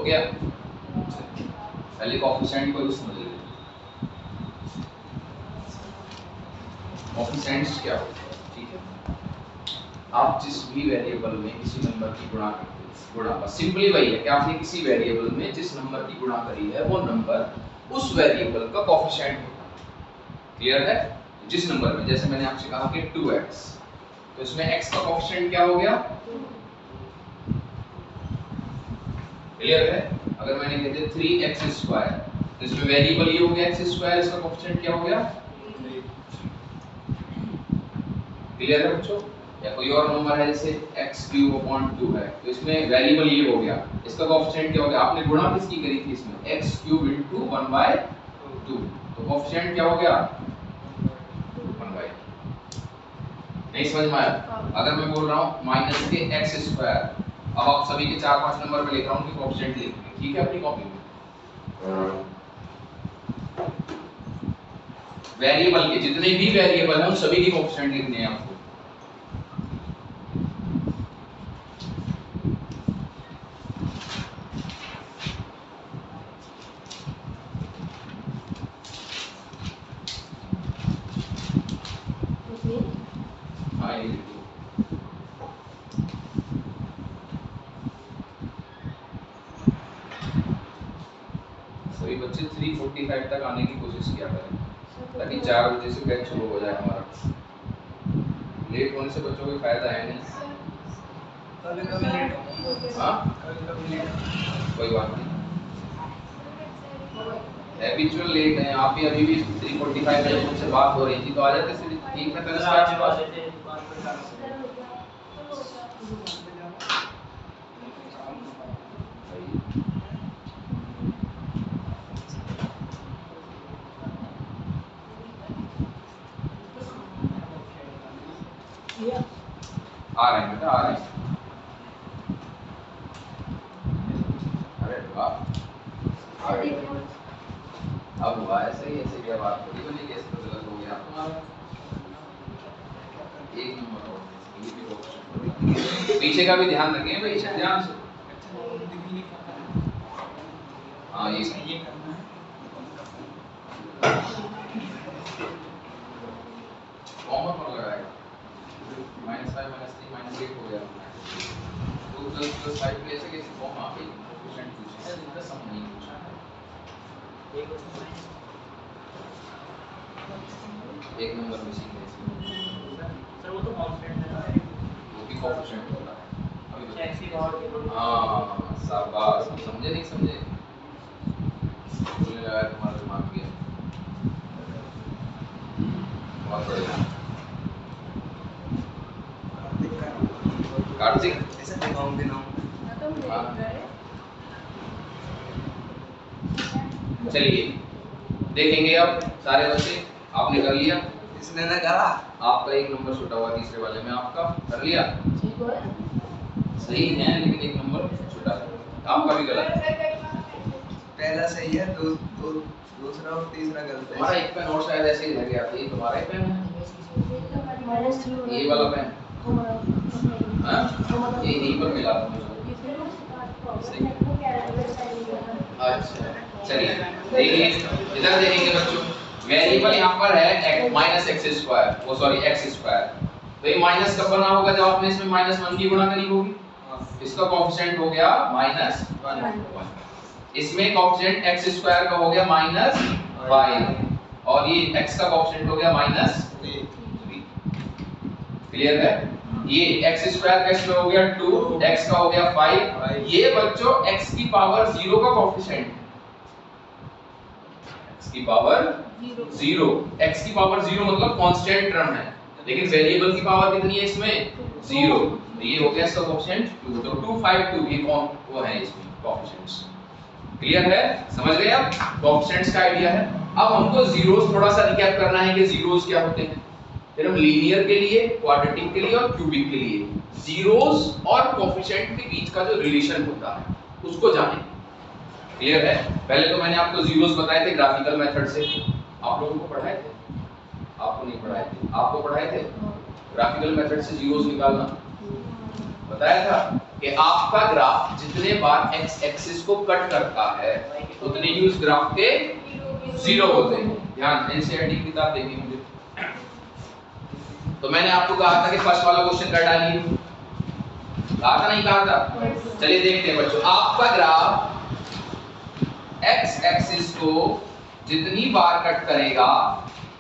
गया। पहले कोएफिशिएंट को समझ लीजिए। कोएफिशिएंट्स क्या होते हैं, ठीक है। आप जिस भी वेरिएबल में किसी नंबर की गुणा करते हैं, गुणा बस सिंपली वही है कि आपने किसी वेरिएबल में जिस नंबर की गुणा करी है वो नंबर उस वेरिएबल का कोएफिशिएंट होता है। क्लियर है? जिस नंबर में, जैसे मैंने आपसे कहा कि 2x, तो इसमें x का कोएफिशिएंट क्या हो गया? क्लियर है? अगर मैंने कह दिया 3x² तो इसमें वेरिएबल ये हो गया x², इसका कोएफिशिएंट क्या हो गया? क्लियर है बच्चों? या कोई और नंबर है जैसे x³ है तो इसमें वेरिएबल ये हो गया, इसका कोएफिशिएंट क्या हो गया? आपने गुणा किसकी करी थी इसमें? x³ * 1/2, तो कोएफिशिएंट क्या हो गया? 1/2। नहीं समझ में आया? अगर मैं बोल रहा हूँ माइनस के x², अब आप सभी के 4-5 नंबर में लिख रहा हूँ कि कोएफिशिएंट लिखेंगे, ठीक है, अपनी कॉपी में। वेरिएबल के जितने भी वेरिएबल हैं उन सभी के कोएफिशिएंट लिखने हैं आपको। हाँ ये लिखो। सभी बच्चे 3:45 तक आने की कोशिश किया करें ताकि 4 बजे से बैच शुरू हो जाए हमारा। लेट होने से बच्चों को फायदा है नहीं। कभी-कभी लेट होगा। हाँ कभी-कभी लेट। कोई बात नहीं, हैबिचुअल लेट है। आप भी अभी भी 3:45 बजे मुझसे बात हो रही थी तो आ जाते सिर्फ 3:45 के आसपास। आ रहे हैं बेटा, आ रहे हैं। अरे वाह, आ गए। अब हुआ ऐसे ही, ऐसे क्या बात थोड़ी बनी, कैसे तो गलत हो गया तुम्हारा। एक नंबर और ये भी ऑप्शन, पीछे का भी ध्यान रखें भाई, ध्यान से। हाँ ये करना है। कॉमन पर लगाएगा -5 -3 -8 हो गया। तो ++5 पे ऐसे कैसे फॉर्म आ गई? कोएफिशिएंट पूछा है, इनका सम नहीं पूछा है। एक नंबर मिसिंग है इसमें। सर वो तो कांस्टेंट है, वो भी कोएफिशिएंट होता है। अभी x की पावर के। हाँ शाबाश, समझे नहीं समझे? मुझे लगा तुम्हारा दिमाग भी है। बहुत बढ़िया। कार्तिक ऐसे दिखाऊंगी ना। चलिए देखेंगे अब सारे बच्चे, आपने कर लिया? इसने ना करा। आपका एक नंबर छूटा हुआ तीसरे वाले में, आपका कर लिया? सही है लेकिन एक नंबर छूटा है, आपका भी गलत है। पहला सही है, दूसरा और तीसरा गलत है। हमारा एक पेन और शायद ऐसे ही रह गया था, ये तुम्हारा ही पेन है? ये वाला पेन? हाँ ये यहीं पर मिला था मुझे। अच्छा चलिए देखिए, इधर देखेंगे बच्चों, वेरिएबल यहाँ पर है -x², वो सॉरी x², तो ये माइनस कब बना होगा? जब आपने इसमें -1 की गुणा करी होगी। इसका कोएफिशिएंट हो गया -1, इसमें कोएफिशिएंट x² का हो गया -5 और ये x का कोएफिशिएंट हो गया -3। क्लियर है? ये x² का इसमें हो गया 2, x का हो गया 5। ये बच्चों x की पावर 0 का कोएफिशिएंट, x की पावर 0, x की पावर 0 मतलब कांस्टेंट टर्म है, लेकिन वेरिएबल की पावर कितनी है इसमें? 0, तो ये हो गया इसका कोएफिशिएंट 2, तो 2 5 2 ये कौन वो है इसमें कोएफिशिएंट्स। क्लियर है? समझ गए आप कोएफिशिएंट्स का आईडिया है? अब हमको जीरोस थोड़ा सा रिकैप करना है कि जीरोस क्या होते हैं। फिर हम लीनियर के लिए, क्वाड्रेटिक के लिए और क्यूबिक के लिए जीरोस और कोएफिशिएंट के बीच का जो रिलेशन होता है उसको जानें। क्लियर है? पहले तो मैंने आपको जीरोस बताए थे ग्राफिकल मेथड से, आप लोगों को पढ़ाए थे? आपको नहीं पढ़ाए थे? आपको पढ़ाए थे ग्राफिकल मेथड से जीरोस निकालना, बताया था कि आपका ग्राफ जितने बार एक्स एक्सिस को कट करता है उतने ही उस ग्राफ के जीरो होते हैं। ध्यान एनसीईआरटी की किताब देखिए मुझे। तो मैंने आपको कहा था कि फर्स्ट वाला क्वेश्चन कर डालिए, कहा था नहीं कहा था? चलिए देखते हैं बच्चों, आपका ग्राफ एक्स एक्सिस को जितनी बार कट करेगा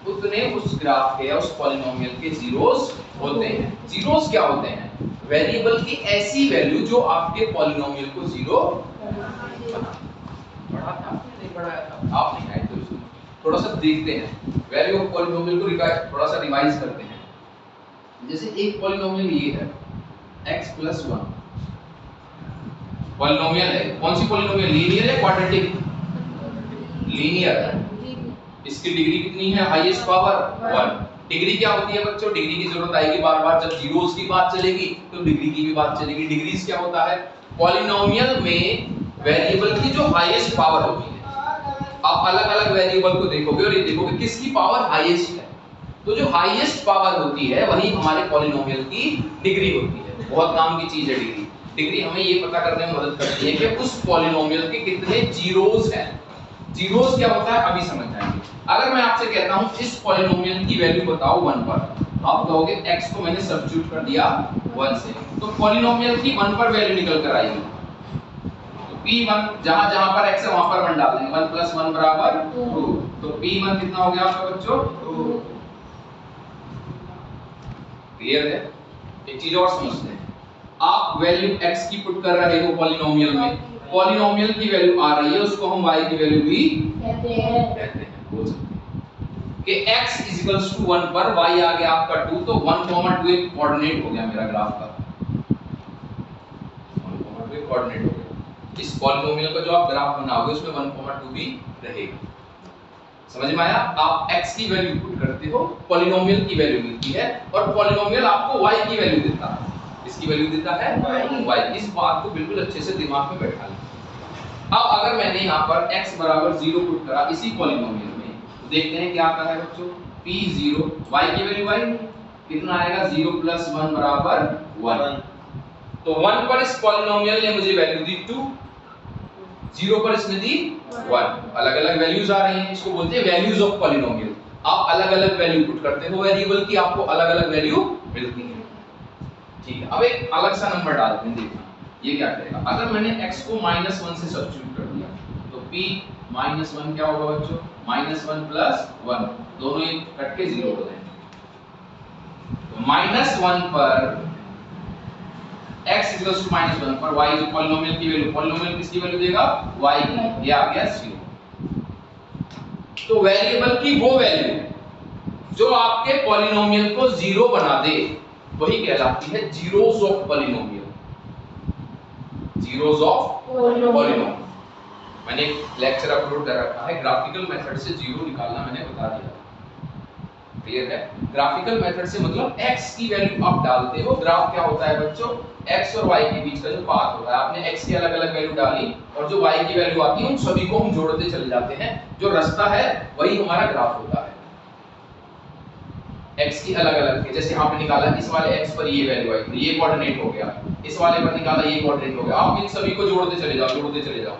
उतने उस ग्राफ के या उस पॉलिनोमियल के जीरोस होते हैं। जीरोस क्या होते हैं? वेरिएबल की ऐसी वैल्यू जो आपके पॉलिनोमियल को जीरो पढ़ा था नहीं पढ़ाया था आप नहीं आए तो इसको थोड़ा सा देखते हैं। वैल्यू ऑफ पॉलिनोमियल को थोड़ा सा रिवाइज करते हैं। जैसे एक पॉलिनोमियल ये है x + 1 पॉलिनोमियल है। कौन सी पॉलिनोमियल? लीनियर है क्वाड्रेटिक? लीनियर है। इसकी डिग्री कितनी है? Highest power 1। डिग्री क्या होती है बच्चों? डिग्री की जरूरत आएगी बार बार जब जीरोस की बात चलेगी तो डिग्री की भी बात चलेगी। डिग्रीज क्या होता है? पॉलिनोमियल में वेरिएबल की जो हाईएस्ट पावर होती है। आप अलग अलग वेरिएबल को देखोगे और ये देखोगे किसकी पावर हाईएस्ट है, तो जो हाईएस्ट पावर होती है वही हमारे पॉलिनोमियल की डिग्री होती है। बहुत काम की चीज है डिग्री। डिग्री हमें ये पता करने में मदद करती है कि उस पॉलिनोमियल के कितने जीरोस हैं। जीरोस क्या होता है अभी समझ जाएंगे। अगर मैं आपसे कहता हूं इस पॉलिनोमियल की वैल्यू बताओ 1 पर, आप कहोगे x को मैंने सब्स्टिट्यूट कर दिया 1 से, तो पॉलिनोमियल की 1 पर वैल्यू निकल कर आएगी। तो p1 जहां जहां पर x है वहां पर 1 डाल देंगे। 1 + 1 = 2। तो p1 कितना हो गया आपका बच्चों? 2। क्लियर है? एक चीज और समझते हैं। आप वैल्यू x की पुट कर रहे हो पॉलिनोमियल में, पॉलिनोमियल की वैल्यू आ रही है, उसको हम y की वैल्यू भी कहते हैं। बोल सकते हैं कि x = 1 पर y आ गया आपका 2, तो 1, 2 एक कोऑर्डिनेट हो गया मेरा ग्राफ का। 1, 2 एक कोऑर्डिनेट हो गया। इस पॉलिनोमियल का जो आप ग्राफ बनाओगे उसमें 1, 2 भी रहेगा। समझ में आया? आप x की वैल्यू पुट करते हो, पॉलिनोमियल की वैल्यू मिलती है और पॉलिनोमियल आपको y की वैल्यू देता है। इसकी वैल्यू देता है y। इस बात को बिल्कुल अच्छे से दिमाग में बैठा लें। अब अगर मैंने यहाँ पर x = 0 पुट करा इसी पॉलिनोमियल में, तो देखते हैं क्या आता है बच्चों। p0 y की वैल्यू y कितना आएगा? 0 + 1 = 1। तो 1 पर इस पॉलिनोमियल ने मुझे वैल्यू दी 2, 0 पर इसने दी 1। अलग अलग वैल्यूज आ रही हैं, इसको बोलते हैं वैल्यूज ऑफ पॉलिनोमियल। आप अलग अलग वैल्यू पुट करते हो वेरिएबल की, आपको अलग अलग वैल्यू मिलती है। ठीक है, अब एक अलग सा नंबर डालते हैं, देखना ये क्या करेगा। अगर मैंने x को -1 से सब्स्टिट्यूट कर दिया तो p -1 क्या होगा बच्चों? -1 + 1, दोनों ही कट के 0 हो जाएंगे। तो -1 पर x = -1 पर y जो पॉलिनोमियल की वैल्यू, पॉलिनोमियल किसकी वैल्यू देगा? y की। ये आ गया 0। तो वेरिएबल की वो वैल्यू जो आपके पॉलिनोमियल को 0 बना दे वही कहलाती है zeros of polynomial. Zeros of polynomial. मैंने एक लेक्चर अपलोड कर रखा है, ग्राफिकल मेथड से जीरो निकालना मैंने बता दिया। क्लियर है? ग्राफिकल मेथड से मतलब x की वैल्यू आप डालते हो। ग्राफ क्या होता है बच्चों? x और y के बीच का जो पाथ होता है, आपने x की अलग अलग वैल्यू डाली और जो y की वैल्यू आती है उन सभी को हम जोड़ते चले जाते हैं। जो रास्ता है वही हमारा ग्राफ होता है। x की अलग अलग के, जैसे यहाँ पे निकाला इस वाले x पर ये वैल्यू आई तो ये कोऑर्डिनेट हो गया, इस वाले पर निकाला ये कोऑर्डिनेट हो गया। आप इन सभी को जोड़ते चले जाओ, जोड़ते चले जाओ।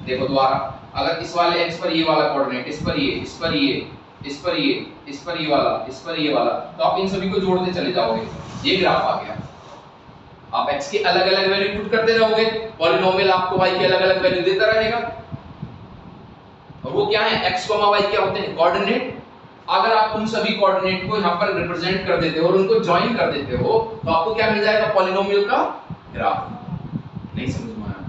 देखो दोबारा, अगर इस वाले x पर ये वाला कोऑर्डिनेट, इस पर ये, इस पर ये, इस पर ये, इस पर ये वाला, इस पर ये वाला, तो आप इन सभी को जोड़ते चले जाओगे। ये ग्राफ आ गया। आप x की अलग अलग वैल्यू पुट करते रहोगे, पॉलिनोमियल आपको y की अलग अलग वैल्यू देता रहेगा। और वो क्या है? x, y क्या होते हैं? कोऑर्डिनेट। अगर आप उन सभी कोऑर्डिनेट को यहाँ पर रिप्रेजेंट कर देते हो और उनको ज्वाइन कर देते हो तो आपको क्या मिल जाएगा? पॉलिनोमियल का ग्राफ। नहीं समझ में आया?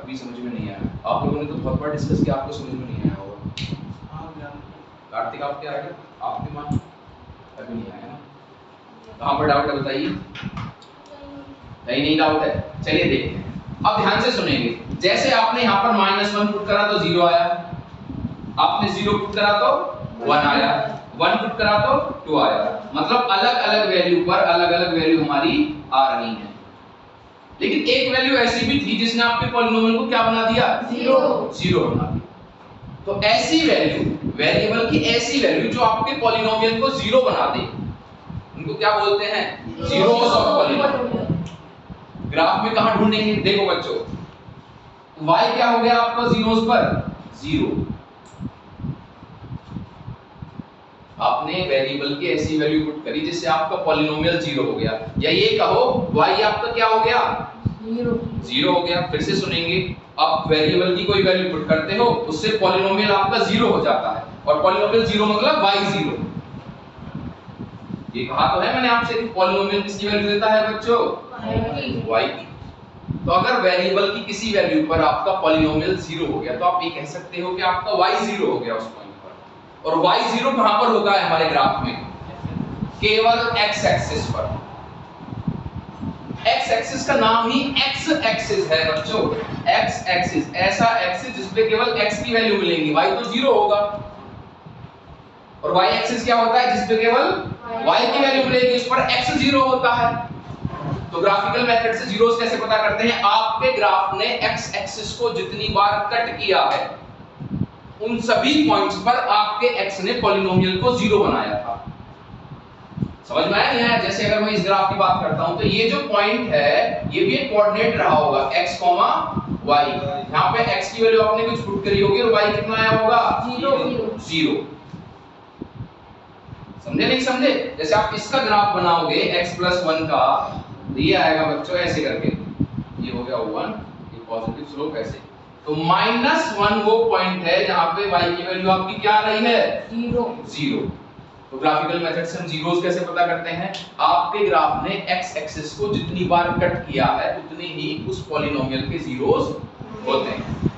अभी समझ में नहीं आया? आप लोगों ने तो बहुत बार डिस्कस किया, आपको समझ में नहीं आया होगा। कार्तिक आप क्या आएगा? आपके मान अभी नहीं आया ना? कहाँ पर डाउट है बताइए? नहीं डाउट है? चलिए देखते हैं। अब ध्यान से सुनेंगे। जैसे आपने यहाँ पर -1 पुट करा तो 0 आया, आपने 0 पुट करा तो 1 आया, 1 पुट करा तो 2 आया। मतलब अलग अलग वैल्यू पर अलग अलग वैल्यू हमारी आ रही है। लेकिन एक वैल्यू ऐसी भी थी जिसने आपके पॉलिनोमियल को क्या बना दिया? 0 बना दिया। तो ऐसी वैल्यू, वेरिएबल की ऐसी वैल्यू जो आपके पॉलिनोमियल को 0 बना दे, उनको क्या बोलते हैं? Zeros of polynomial. ग्राफ में कहां ढूंढेंगे? देखो बच्चों, y क्या हो गया आपका जीरोस पर? 0। आपने वेरिएबल की ऐसी वैल्यू पुट करी जिससे आपका पॉलिनोमियल 0 हो गया, या ये कहो y आपका क्या हो गया? 0 हो गया। फिर से सुनेंगे, आप वेरिएबल की कोई वैल्यू पुट करते हो, उससे पॉलिनोमियल आपका 0 हो जाता है, और पॉलिनोमियल 0 मतलब y 0। ये कहा तो है मैंने आपसे कि पॉलिनोमियल किसकी वैल्यू देता है बच्चों? y की। तो अगर वेरिएबल की किसी वैल्यू पर आपका पॉलिनोमियल 0 हो गया, तो आप ये कह सकते हो कि आपका y 0 हो गया उस पॉइंट पर। और y 0 कहां पर होता है हमारे ग्राफ में? केवल x एक्सिस पर। x एक्सिस का नाम ही x एक्सिस है बच्चों। x एक्सिस, ऐसा एक्सिस जिस पे केवल x की वैल्यू मिलेगी, y तो 0 होगा। और y एक्सिस क्या होता है? जिस पे केवल y की वैल्यू मिलेगी, उस पर x 0 होता है। तो ग्राफिकल मेथड से जीरोस कैसे पता करते हैं? आपके ग्राफ ने x एक्सिस को जितनी बार कट किया है, उन सभी पॉइंट्स पर आपके x ने पॉलिनोमियल को 0 बनाया था। समझ में आया नहीं आया? जैसे अगर मैं इस ग्राफ की बात करता हूं, तो ये जो पॉइंट है, ये भी एक कोऑर्डिनेट रहा होगा x, y। यहां पे x की वैल्यू आपने कुछ पुट करी होगी, और y कितना आया होगा? 0। समझे नहीं समझे? जैसे आप इसका ग्राफ बनाओगे x+1 का, ये आएगा बच्चों ऐसे करके, ये हो गया 1, ये पॉजिटिव स्लोप ऐसे। तो -1 वो पॉइंट है जहां पे y की वैल्यू आपकी क्या आ रही है? 0। तो ग्राफिकल मेथड से हम जीरोस कैसे पता करते हैं? आपके ग्राफ ने x एक्सिस को जितनी बार कट किया है, उतने ही उस पॉलिनोमियल के जीरोस होते हैं।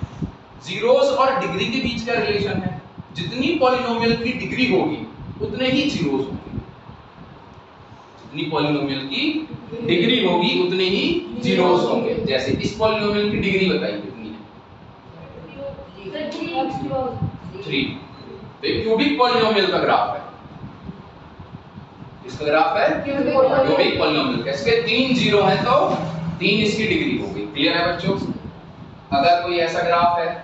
जीरोस और डिग्री के बीच का रिलेशन है, जितनी पॉलिनोमियल की डिग्री होगी उतने ही जीरोस होंगे। जितनी पॉलिनोमियल की डिग्री होगी उतने ही जीरोस होंगे। जैसे इस पॉलिनोमियल की डिग्री बताइए कितनी है? 3। तो एक क्यूबिक पॉलिनोमियल का ग्राफ है। इसका ग्राफ है क्यूबिक पॉलिनोमियल का। इसके 3 जीरो हैं तो 3 इसकी डिग्री हो गई। क्लियर है बच्चों? अगर कोई ऐसा ग्राफ है,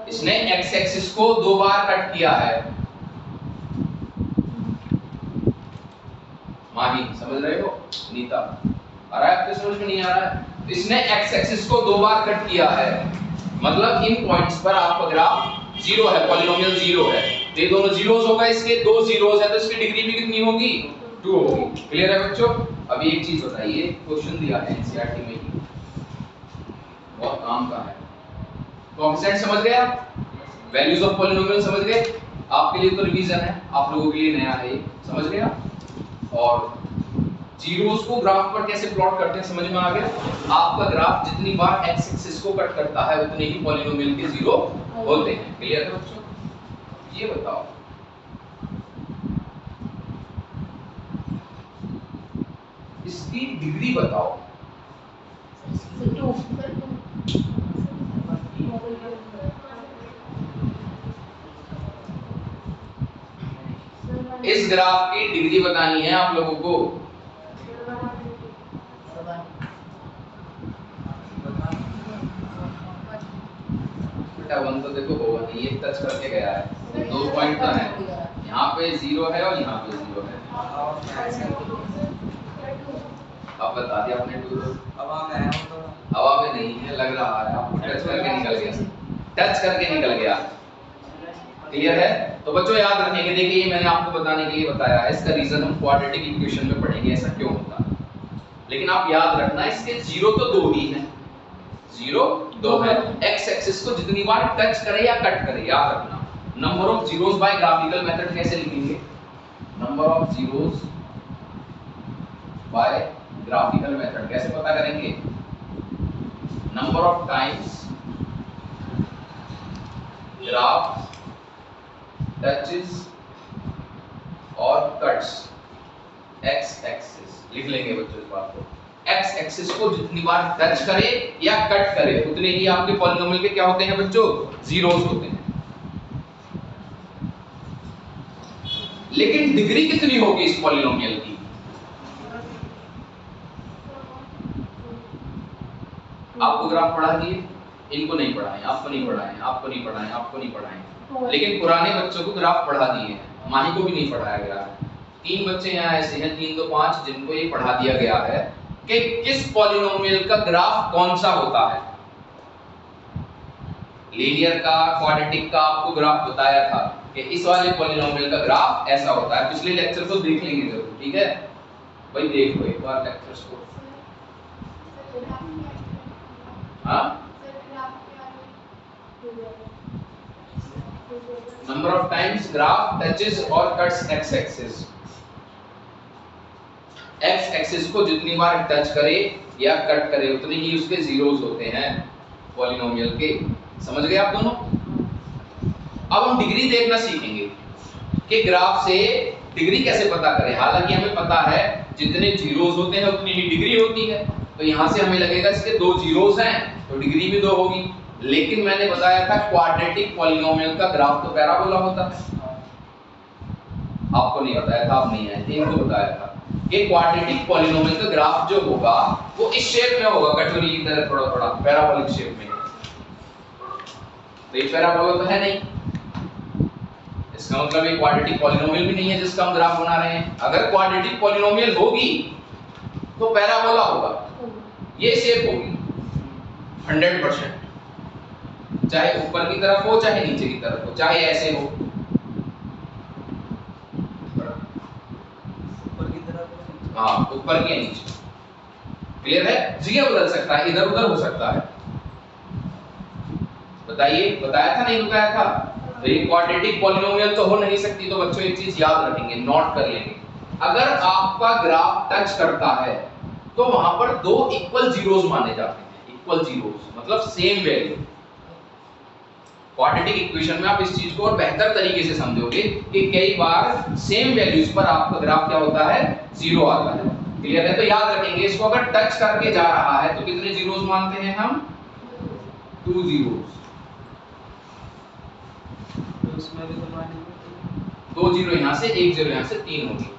इसने x एक्सिस को 2 बार कट किया है। माही समझ रहे हो? नीता आ रहा है आपके समझ में? नहीं आ रहा है? इसने x एक्सिस को 2 बार कट किया है, मतलब इन पॉइंट्स पर आपका ग्राफ 0 है, पॉलिनोमियल 0 है। तो ये दोनों जीरोस होगा, इसके 2 जीरोस है, तो इसकी डिग्री भी कितनी होगी? 2 होगी। क्लियर है बच्चों? अभी एक चीज बताइए, क्वेश्चन दिया है एनसीईआरटी में ही, बहुत काम का है। कोएफिशिएंट समझ गए आप? वैल्यूज ऑफ पॉलिनोमियल समझ गए? आपके लिए तो रिवीजन है, आप लोगों के लिए नया है ये। समझ गए आप? और जीरोस को ग्राफ पर कैसे प्लॉट करते हैं समझ में आ गया? आपका ग्राफ जितनी बार x एक्सिस को कट करता है, उतने ही पॉलिनोमियल के जीरो होते हैं। क्लियर है बच्चों? ये बताओ, इसकी डिग्री बताओ। इस ग्राफ की डिग्री बतानी है आप लोगों को। बेटा 1 तो देखो होगा नहीं, ये टच करके गया है। 2 पॉइंट तो है, यहाँ पे 0 है और यहाँ पे 0 है। अब बता दिया आपने 2 हवा में है, तो हवा में नहीं है, लग रहा है आपको, टच करके निकल गया, टच करके निकल गया। क्लियर है? तो बच्चों याद रखेंगे, देखिए ये मैंने आपको बताने के लिए बताया है, इसका रीजन हम क्वाड्रेटिक इक्वेशन में पढ़ेंगे ऐसा क्यों होता है। लेकिन आप याद रखना, इसके 0 तो 2 ही हैं, 0 2 है। x एक्सिस को जितनी बार टच करे या कट करे, याद रखना। Number of zeros by graphical method कैसे लिखेंगे? Number of zeros by graphical method कैसे पता करेंगे? Number of times graph touches और कट्स x एक्सिस। लिख लेंगे बच्चों इस बात को। x एक्सिस को जितनी बार टच करे या कट करे, उतने ही आपके पॉलिनोमियल के क्या होते हैं बच्चों? जीरोस होते हैं। लेकिन डिग्री कितनी होगी इस पॉलिनोमियल की? आपको ग्राफ पढ़ा दिए, इनको नहीं पढ़ाएं, आपको नहीं पढ़ाएं, आपको नहीं पढ़ाएं, आपको नहीं पढ़ाएं। लेकिन पुराने बच्चों को ग्राफ पढ़ा दिए हैं, माही को भी नहीं पढ़ाया गया है। 3 बच्चे यहाँ ऐसे हैं 3 2 5 जिनको ये पढ़ा दिया गया है कि किस पॉलिनोमियल का ग्राफ कौन सा होता है। लीनियर का, क्वाड्रेटिक का आपको ग्राफ बताया था कि इस वाले पॉलिनोमियल का ग्राफ ऐसा होता है। पिछले लेक्चर को देख लेंगे जरूर, ठीक है भाई, देख लो एक बार लेक्चर्स को। हाँ, number of times graph touches और cuts x axis. X axis को जितनी बार टच करे या कट करे उतने ही उसके जीरोस होते हैं पॉलिनोमियल के। समझ गए आप दोनों? अब हम डिग्री देखना सीखेंगे कि ग्राफ से डिग्री कैसे पता करें। हालांकि हमें पता है जितने जीरोस होते हैं उतनी ही डिग्री होती है, तो यहां से हमें लगेगा इसके 2 जीरोस हैं तो डिग्री भी 2 होगी। लेकिन मैंने बताया था क्वाड्रेटिक पॉलिनोमियल का ग्राफ तो पैराबोला होता है। आपको नहीं बताया था, आप नहीं आए थे, इनको बताया था कि क्वाड्रेटिक पॉलिनोमियल का ग्राफ जो होगा वो इस शेप में होगा, कटोरी की तरह थोड़ा थोड़ा पैराबोलिक शेप में। तो ये पैराबोला तो है नहीं, इसका मतलब ये क्वाड्रेटिक पॉलिनोमियल भी नहीं है जिसका हम ग्राफ बना रहे हैं। अगर क्वाड्रेटिक पॉलिनोमियल होगी तो पैराबोला होगा, ये शेप होगी 100%, चाहे ऊपर की तरफ हो चाहे नीचे की तरफ हो, चाहे ऐसे हो, ऊपर की तरफ, हाँ ऊपर के नीचे। क्लियर है? जगह बदल सकता है, इधर उधर हो सकता है। बताइए, बताया था नहीं बताया था? तो ये क्वाड्रेटिक पॉलिनोमियल तो हो नहीं सकती। तो बच्चों एक चीज याद रखेंगे, नोट कर लेंगे, अगर आपका ग्राफ टच करता है तो वहां पर 2 इक्वल जीरोस माने जाते हैं। इक्वल जीरोस मतलब सेम वैल्यू। क्वाड्रेटिक इक्वेशन में आप इस चीज को और बेहतर तरीके से समझोगे कि कई बार सेम वैल्यूज पर आपका ग्राफ क्या होता है, जीरो आता है। क्लियर है? तो याद रखेंगे इसको, अगर टच करके जा रहा है तो कितने जीरोस मानते हैं हम? 2 जीरोस। तो उसमें भी तो मानेंगे 2 जीरो यहां से, 1 जीरो यहां से, 3 होगी।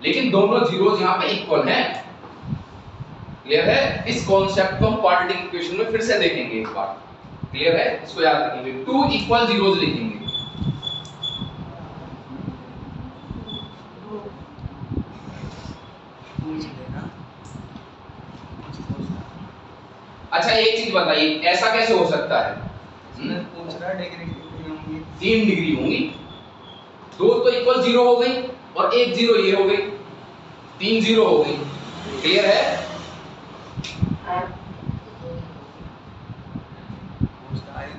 लेकिन दोनों जीरोस यहां पे इक्वल हैं। क्लियर है? इस कॉन्सेप्ट को हम क्वाड्रेटिक इक्वेशन में फिर से देखेंगे एक बार। क्लियर है? इसको याद रखेंगे, 2 इक्वल जीरोस लिखेंगे। अच्छा एक चीज बताइए, ऐसा कैसे हो सकता है? पूछ रहा डिग्री कितनी होंगी? 3 डिग्री होंगी। 2 तो इक्वल जीरो हो गई और 1 जीरो ये हो गई, 3 जीरो हो गई। क्लियर है?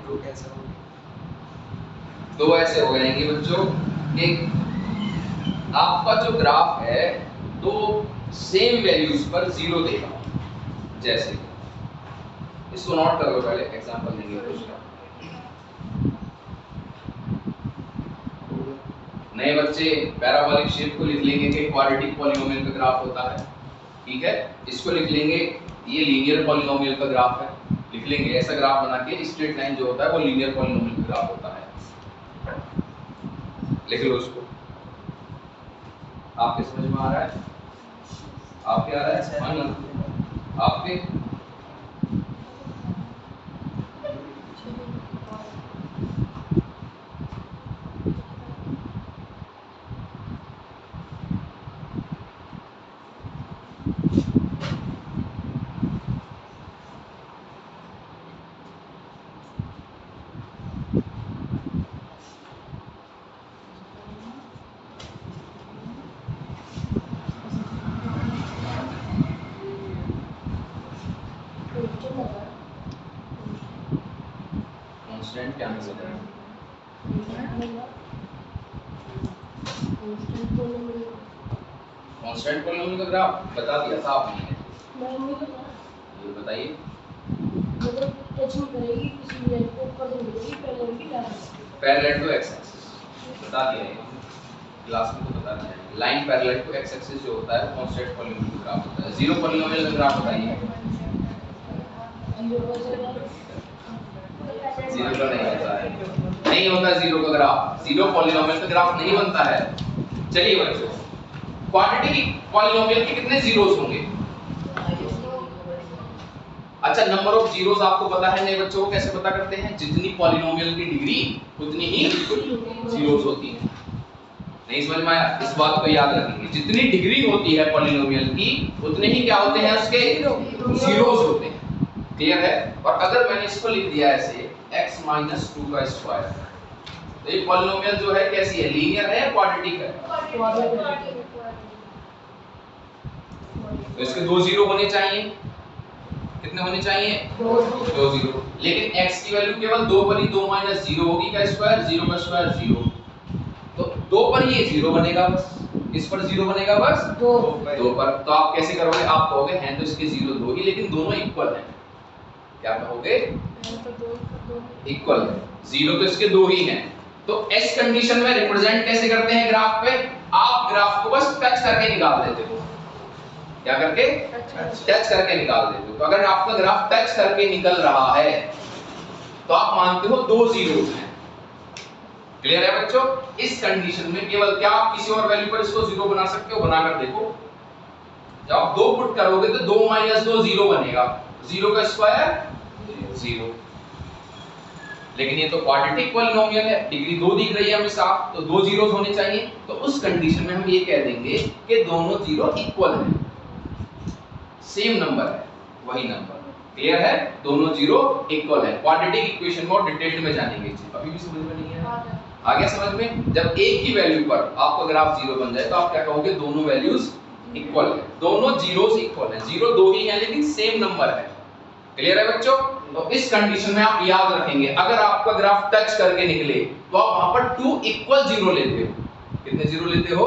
दो कैसे होंगे? 2 ऐसे हो जाएंगे बच्चों कि आपका जो ग्राफ है 2 सेम वैल्यूज पर जीरो देगा। जैसे इसको नोट कर लो, पहले एग्जांपल देंगे उसका। नए बच्चे पैराबोलिक शेप को लिख लेंगे कि क्वाड्रेटिक पॉलिनोमियल का ग्राफ होता है। ठीक है, इसको लिख लेंगे ये लीनियर पॉलिनोमियल का ग्राफ है। लिख लेंगे ऐसा ग्राफ बना के, स्ट्रेट लाइन जो होता है वो लीनियर पॉलिनोमियल का ग्राफ होता है। लिख लो उसको। आपके समझ में आ रहा है? आपके आ रहा है? हाँ, आपके कांस्टेंट क्या है? कांस्टेंट पॉलिनोमियल का ग्राफ बता दिया था आपने, ये बताइए। मतलब टच नहीं करेगी किसी लाइन को, ऊपर से मिलेगी पैरेलल की line, parallel to X axis बता दिया है क्लास में, तो बता दिया है। Line parallel to X axis जो होता है वो कांस्टेंट पॉलिनोमियल का ग्राफ होता है। जीरो पॉलिनोमियल का ग्राफ बताइए। जीरो का नहीं होता है, नहीं होता जीरो का ग्राफ। जीरो पॉलिनोमियल का ग्राफ नहीं बनता है। चलिए बच्चों, क्वाड्रेटिक पॉलिनोमियल के कितने जीरोस होंगे? अच्छा, नंबर ऑफ जीरोस आपको पता है नए बच्चों को कैसे पता करते हैं? जितनी पॉलिनोमियल की डिग्री उतनी ही जीरोस होती है। नहीं समझ में आया? इस बात को याद रखेंगे, जितनी डिग्री होती है पॉलिनोमियल की उतने ही क्या होते हैं उसके जीरोस होते हैं। क्लियर है? और अगर मैंने इसको लिख दिया ऐसे x - 2 का स्क्वायर, तो ये पॉलिनोमियल जो है कैसी है, लीनियर है या क्वाड्रेटिक है? तो इसके दो जीरो होने चाहिए। कितने होने चाहिए? दो जीरो। लेकिन x की वैल्यू केवल 2 पर ही 2 - 0 होगी का स्क्वायर, 0 का स्क्वायर 0, तो 2 पर ये 0 बनेगा बस, इस पर 0 बनेगा बस 2 पर। तो आप कैसे करोगे? आप कहोगे हैं तो इसके 0 दो ही, लेकिन दोनों इक्वल हैं। क्या कहोगे? इक्वल है। 0 तो इसके दो ही हैं। तो इस कंडीशन में रिप्रेजेंट कैसे करते हैं ग्राफ पे? आप ग्राफ को बस टच करके निकाल देते हो। क्या करके? टच करके निकाल देते हो। तो अगर आपका ग्राफ टच करके निकल रहा है तो आप मानते हो दो जीरोस हैं। क्लियर है बच्चों? इस कंडीशन में केवल क्या आप किसी और वैल्यू पर इसको 0 बना सकते हो? बनाकर देखो। जब आप 2 पुट करोगे तो 2 - 2 0 बनेगा, 0 का स्क्वायर 0। लेकिन ये तो क्वाड्रेटिक पॉलिनोमियल है, डिग्री 2 दिख रही है हमें साफ, तो दो जीरोस होने चाहिए। तो उस कंडीशन में हम ये कह देंगे कि दोनों जीरो इक्वल हैं, सेम नंबर है, वही नंबर। क्लियर है? दोनों जीरो इक्वल है। क्वाड्रेटिक इक्वेशन को डिटेल में जानेंगे। अभी भी समझ में नहीं है? आ गया समझ में? जब एक ही वैल्यू पर आपका ग्राफ 0 बन जाए तो आप क्या कहोगे? दोनों वैल्यूज इक्वल है, दोनों जीरोस इक्वल है। जीरो दो ही हैं लेकिन सेम नंबर है। क्लियर है बच्चों? तो इस कंडीशन में आप याद रखेंगे, अगर आपका ग्राफ टच करके निकले तो आप वहां पर 2 इक्वल जीरो लेते हो। कितने जीरो लेते हो?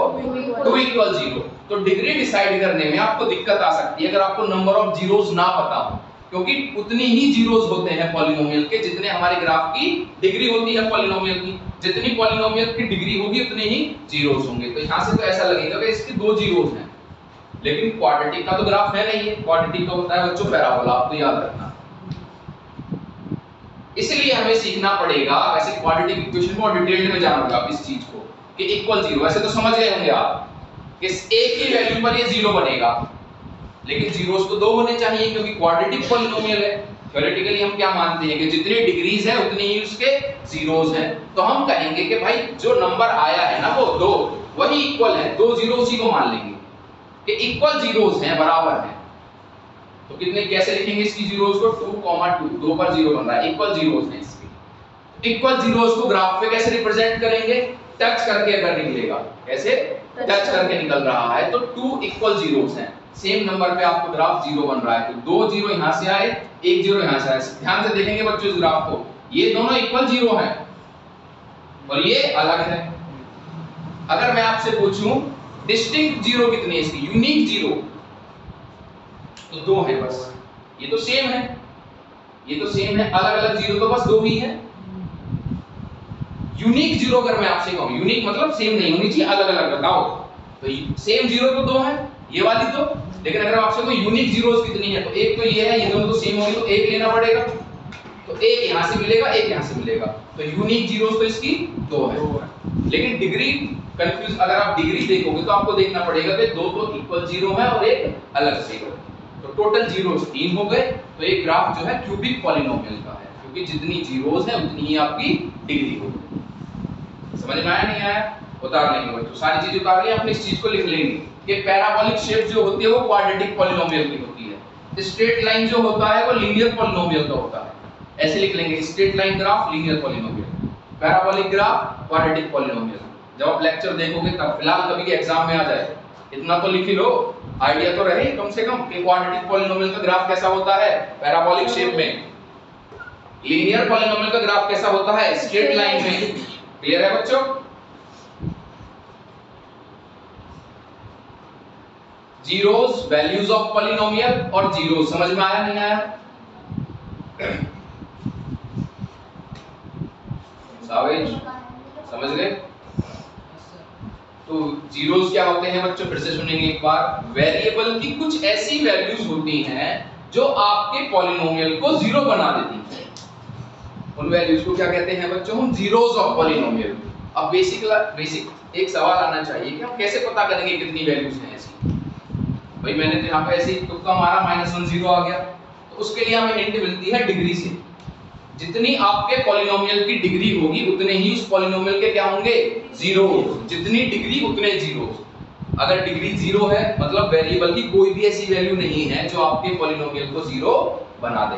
2 इक्वल जीरो। तो डिग्री डिसाइड करने में आपको दिक्कत आ सकती है अगर आपको नंबर ऑफ जीरोस ना पता हो, क्योंकि उतनी ही जीरोस होते हैं पॉलिनोमियल के जितने हमारे ग्राफ की डिग्री होती है पॉलिनोमियल की। जितनी पॉलिनोमियल की डिग्री होगी उतने ही जीरोस होंगे। तो यहां से तो ऐसा लगेगा कि इसके दो जीरोस हैं, लेकिन क्वाड्रेटिक का तो ग्राफ है नहीं है। क्वाड्रेटिक का होता है बच्चों पैराबोला, आपको याद रखना। इसलिए हमें सीखना पड़ेगा वैसे क्वाड्रेटिक इक्वेशन को, और डिटेल में जानना होगा इस चीज को कि इक्वल जीरो। वैसे तो समझ गए होंगे आप कि एक ही वैल्यू पर ये 0 बनेगा, लेकिन जीरोस तो दो होने चाहिए क्योंकि क्वाड्रेटिक पॉलिनोमियल है। थ्योरेटिकली हम क्या मानते हैं कि जितनी डिग्रीज है उतनी ही उसके जीरोस हैं। तो हम कहेंगे कि भाई जो नंबर आया है ना वो 2, वही इक्वल है। दो जीरो उसी को मान लेंगे कि इक्वल जीरोस हैं, बराबर हैं। तो कितने कैसे लिखेंगे इसकी जीरोस को? 2, 2, 2 पर 0 बन रहा है, इक्वल जीरोस हैं इसके। इक्वल जीरोस को ग्राफ पे कैसे रिप्रेजेंट करेंगे? टच करके अगर निकलेगा, कैसे? टच करके निकल रहा है तो 2 इक्वल जीरोस हैं, सेम नंबर पे आपको ग्राफ 0 बन रहा है। तो दो जीरो यहां से आए, एक जीरो यहां से आए। ध्यान से देखेंगे बच्चों इस ग्राफ को, ये दोनों इक्वल जीरो हैं और ये अलग है। अगर मैं आपसे पूछूं डिस्टिंक्ट जीरो कितनी है इसकी, यूनिक जीरो, तो 2 है बस। ये तो सेम है, ये तो सेम है, अलग अलग जीरो तो बस 2 ही है। यूनिक जीरो अगर मैं आपसे कहूं, यूनिक मतलब सेम नहीं होनी चाहिए, अलग अलग बताओ। तो सेम जीरो तो 2 है, ये वाली तो। लेकिन अगर आपसे कोई यूनिक जीरोस कितनी है, तो एक तो ये है, ये दोनों तो सेम होंगे तो एक लेना पड़ेगा। तो एक यहां से मिलेगा, एक यहां से मिलेगा। तो यूनिक जीरोस तो इसकी 2 है। लेकिन डिग्री कंफ्यूज, अगर आप डिग्री देखोगे तो आपको देखना पड़ेगा कि 2 तो इक्वल जीरो है और एक अलग से। तो टोटल जीरोस 3 हो गए। तो एक ग्राफ जो है क्यूबिक पॉलिनोमियल का है, क्योंकि जितनी जीरोस हैं उतनी ही आपकी डिग्री होगी। समझ में आया नहीं आया? उतार लेंगे बच्चों, सारी चीज उतार लें, अपनी इस चीज को लिख लेंगे कि पैराबोलिक शेप जो होती है वो क्वाड्रेटिक पॉलिनोमियल की होती है। स्ट्रेट लाइन जो होता है वो लीनियर पॉलिनोमियल का होता है। ऐसे लिख लेंगे, straight line graph linear polynomial, parabolic graph quadratic polynomial. जब आप लेक्चर देखोगे तब, फिलहाल कभी के एग्जाम में आ जाए, इतना तो लिख ही लो, आइडिया तो रहे कम से कम कि क्वाड्रेटिक पॉलिनोमियल का ग्राफ कैसा होता है पैराबोलिक शेप में, लीनियर पॉलिनोमियल का ग्राफ कैसा होता है स्ट्रेट लाइन में। क्लियर है बच्चों? जीरोस, वैल्यूज ऑफ पॉलिनोमियल और जीरो, समझ में आया नहीं आया? सावेज समझ गए? तो जीरोस क्या होते हैं बच्चों, फिर से सुनेंगे एक बार। वेरिएबल की कुछ ऐसी वैल्यूज होती हैं जो आपके पॉलिनोमियल को जीरो बना देती हैं। उन वैल्यूज को क्या कहते हैं बच्चों? हम जीरोस ऑफ पॉलिनोमियल। अब बेसिक एक सवाल आना चाहिए कि हम कैसे पता करेंगे कितनी वैल्यूज हैं ऐसी। भाई मैंने तो यहाँ पे ऐसे ही तुक्का मारा, -1 0 आ गया, तो उसके लिए हमें हिंट मिलती है डिग्री से। जितनी आपके पॉलिनोमियल की डिग्री होगी उतने ही उस पॉलिनोमियल के क्या होंगे, जीरो। जितनी डिग्री उतने जीरो। अगर डिग्री जीरो है मतलब वेरिएबल की कोई भी ऐसी वैल्यू नहीं है जो आपके पॉलिनोमियल को जीरो बना दे।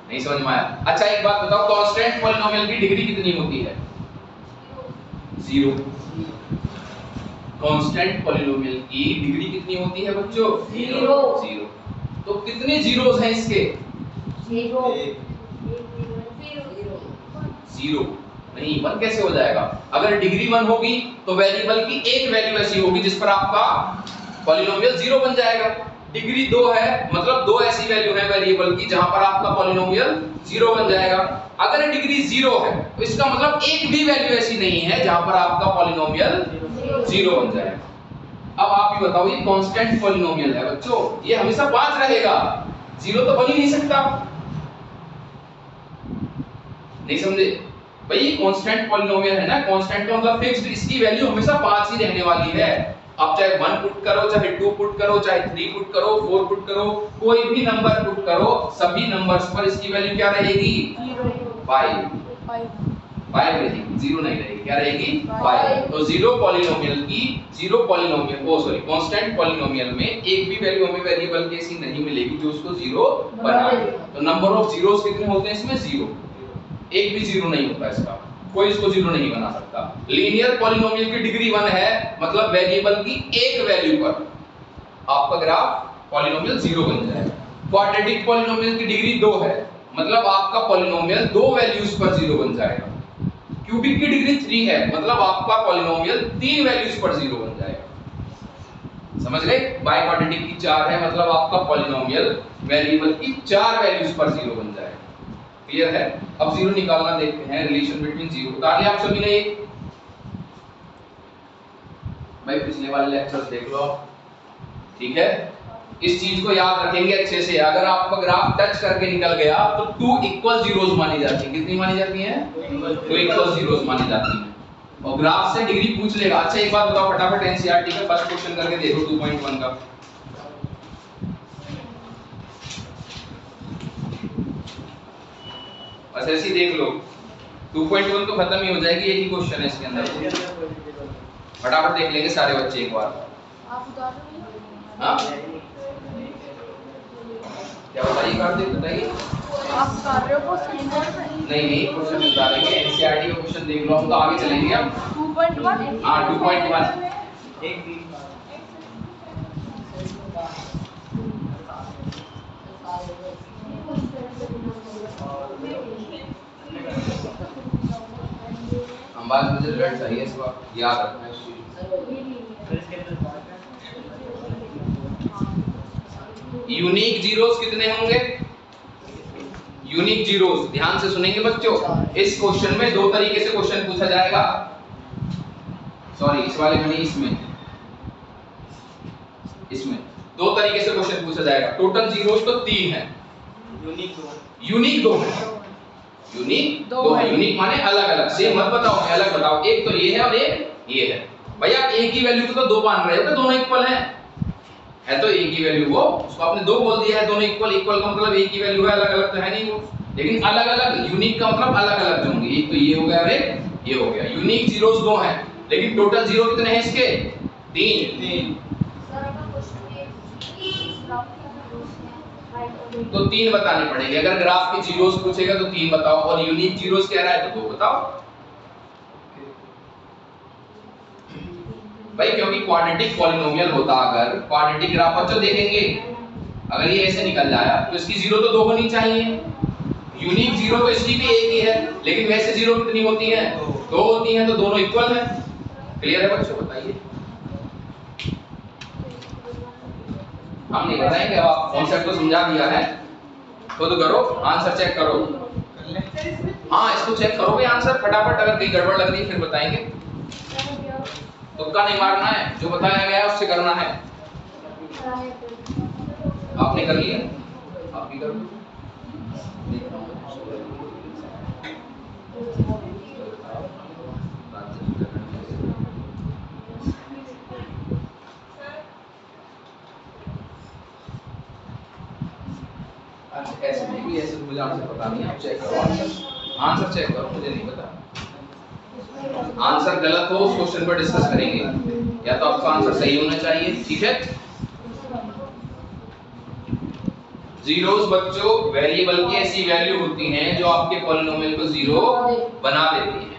नहीं समझ में आया? अच्छा एक बात बताओ, कांस्टेंट पॉलिनोमियल की डिग्री कितनी होती है? जीरो। कांस्टेंट पॉलिनोमियल की डिग्री कितनी होती है बच्चों? जीरो। जीरो। तो कितने जीरोस हैं इसके? जीरो। जीरो नहीं, वन कैसे हो जाएगा? अगर डिग्री वन होगी तो वेरिएबल की एक वैल्यू ऐसी होगी जिस पर आपका पॉलिनोमियल जीरो बन जाएगा। डिग्री दो है मतलब दो ऐसी वैल्यू है वेरिएबल की जहां पर आपका पॉलिनोमियल जीरो बन जाएगा। अगर डिग्री जीरो है तो इसका मतलब एक भी वैल्यू ऐसी नहीं है जहां पर आपका पॉलिनोमियल जीरो बन जाएगा। अब आप ही बताओ, ये कांस्टेंट पॉलिनोमियल है बच्चों, ये हमेशा 5 रहेगा, जीरो तो बन ही नहीं सकता। नहीं समझे भाई? कांस्टेंट पॉलिनोमियल है ना, कांस्टेंट का मतलब फिक्स्ड, इसकी वैल्यू हमेशा 5 ही रहने वाली है। आप चाहे 1 पुट करो, चाहे 2 पुट करो, चाहे 3 पुट करो, 4 पुट करो, कोई भी नंबर पुट करो, सभी नंबर्स पर इसकी वैल्यू क्या रहेगी? 5 रहेगी, जीरो नहीं रहेगी। क्या रहेगी? 5। तो जीरो पॉलिनोमियल कांस्टेंट पॉलिनोमियल में एक भी वैल्यू हमें वेरिएबल की ऐसी नहीं मिलेगी जो उसको जीरो बना दे। तो नंबर ऑफ जीरोस कितने होते हैं इसमें? जीरो। एक भी जीरो नहीं होता इसका, कोई इसको जीरो नहीं बना सकता। लीनियर पॉलिनोमियल की डिग्री 1 है मतलब वेरिएबल की एक वैल्यू पर आपका ग्राफ पॉलिनोमियल जीरो बन जाएगा। क्वाड्रेटिक पॉलिनोमियल की डिग्री 2 है मतलब आपका पॉलिनोमियल दो वैल्यूज पर जीरो बन जाएगा। क्यूबिक की डिग्री 3 है मतलब आपका पॉलिनोमियल 3 वैल्यूज पर जीरो बन जाएगा। समझ गए? बाय क्वाड्रेटिक की 4 है मतलब आपका पॉलिनोमियल वेरिएबल की 4 वैल्यूज पर जीरो बन जाएगा। क्लियर है? अब जीरो निकालना देखते हैं, रिलेशन बिटवीन जीरो। उतार लिया आप सभी ने? भाई पिछले वाले लेक्चर्स देख लो, ठीक है? इस चीज को याद रखेंगे अच्छे से। अगर आपका ग्राफ टच करके निकल गया तो 2 इक्वल जीरोस मानी जाती है। कितनी मानी जाती है? 2 इक्वल जीरोस मानी जाती है। और ग्राफ से डिग्री पूछ लेगा। अच्छा एक बात बताओ फटाफट, एनसीईआरटी का फर्स्ट क्वेश्चन करके देखो 2.1 का। बस ऐसे ही देख लो, 2.1 तो खत्म ही हो जाएगी, एक ही क्वेश्चन है इसके अंदर। फटाफट देख लेंगे सारे बच्चे एक बार। आप उतार दो। हाँ क्या बताइए? कर दे बताइए। आप उतार रहे हो क्वेश्चन? नहीं क्वेश्चन उतारेंगे, एनसीईआरटी का क्वेश्चन देख लो, हम तो आगे चलेंगे अब। 2.1 हाँ 2.1 हम बाद में रिजल्ट चाहिए इस बार, याद रखना इस चीज। यूनिक जीरोस कितने होंगे? यूनिक जीरोस ध्यान से सुनेंगे बच्चों। इस क्वेश्चन में दो तरीके से क्वेश्चन पूछा जाएगा। सॉरी इस वाले में नहीं, इसमें दो तरीके से क्वेश्चन पूछा जाएगा। टोटल जीरोस तो 3 है, यूनिक 2 है। यूनिक 2 है। यूनिक माने अलग अलग, सेम मत बताओ, अलग बताओ। एक तो ये है और एक ये है। भैया एक ही वैल्यू को तो 2 मान रहे हो कि दोनों इक्वल हैं? है तो एक ही वैल्यू, वो उसको आपने 2 बोल दिया है, दोनों इक्वल। इक्वल का मतलब एक ही वैल्यू है, अलग अलग तो है नहीं वो। लेकिन अलग अलग, यूनिक का मतलब अलग अलग होंगे। एक तो ये हो गया और एक ये हो गया। यूनिक जीरोस 2 हैं लेकिन टोटल जीरो कितने हैं इसके? 3। तो 3 बताने पड़ेंगे। अगर ग्राफ के जीरोस पूछेगा तो 3 बताओ, और यूनिक जीरोस कह रहा है तो 2 बताओ भाई। क्योंकि क्वाड्रेटिक पॉलिनोमियल होता, अगर क्वाड्रेटिक ग्राफ बच्चों देखेंगे, अगर ये ऐसे निकल जाए तो इसकी जीरो तो 2 होनी चाहिए। यूनिक जीरो तो इसकी भी एक ही है, लेकिन वैसे जीरो कितनी होती है? 2 होती है, तो दोनों इक्वल है। क्लियर है बच्चों? बताइए। हम नहीं बताएंगे, अब आप कॉन्सेप्ट तो समझा दिया है, खुद करो, आंसर चेक करो। हाँ इसको चेक करोगे आंसर फटाफट, अगर कहीं गड़बड़ लग रही है फिर बताएंगे। तुक्का नहीं मारना है, जो बताया गया है उससे करना है। आपने कर लिया? आप भी करो। ऐसे नहीं होगी ऐसे तो मुझे आंसर पता नहीं है। आप चेक करो आंसर चेक करो, मुझे नहीं पता। आंसर गलत हो उस क्वेश्चन पर डिस्कस करेंगे, या तो आपका आंसर सही होना चाहिए, ठीक है। जीरोस बच्चों वेरिएबल की ऐसी वैल्यू होती हैं जो आपके पॉलिनोमियल को जीरो बना देती हैं।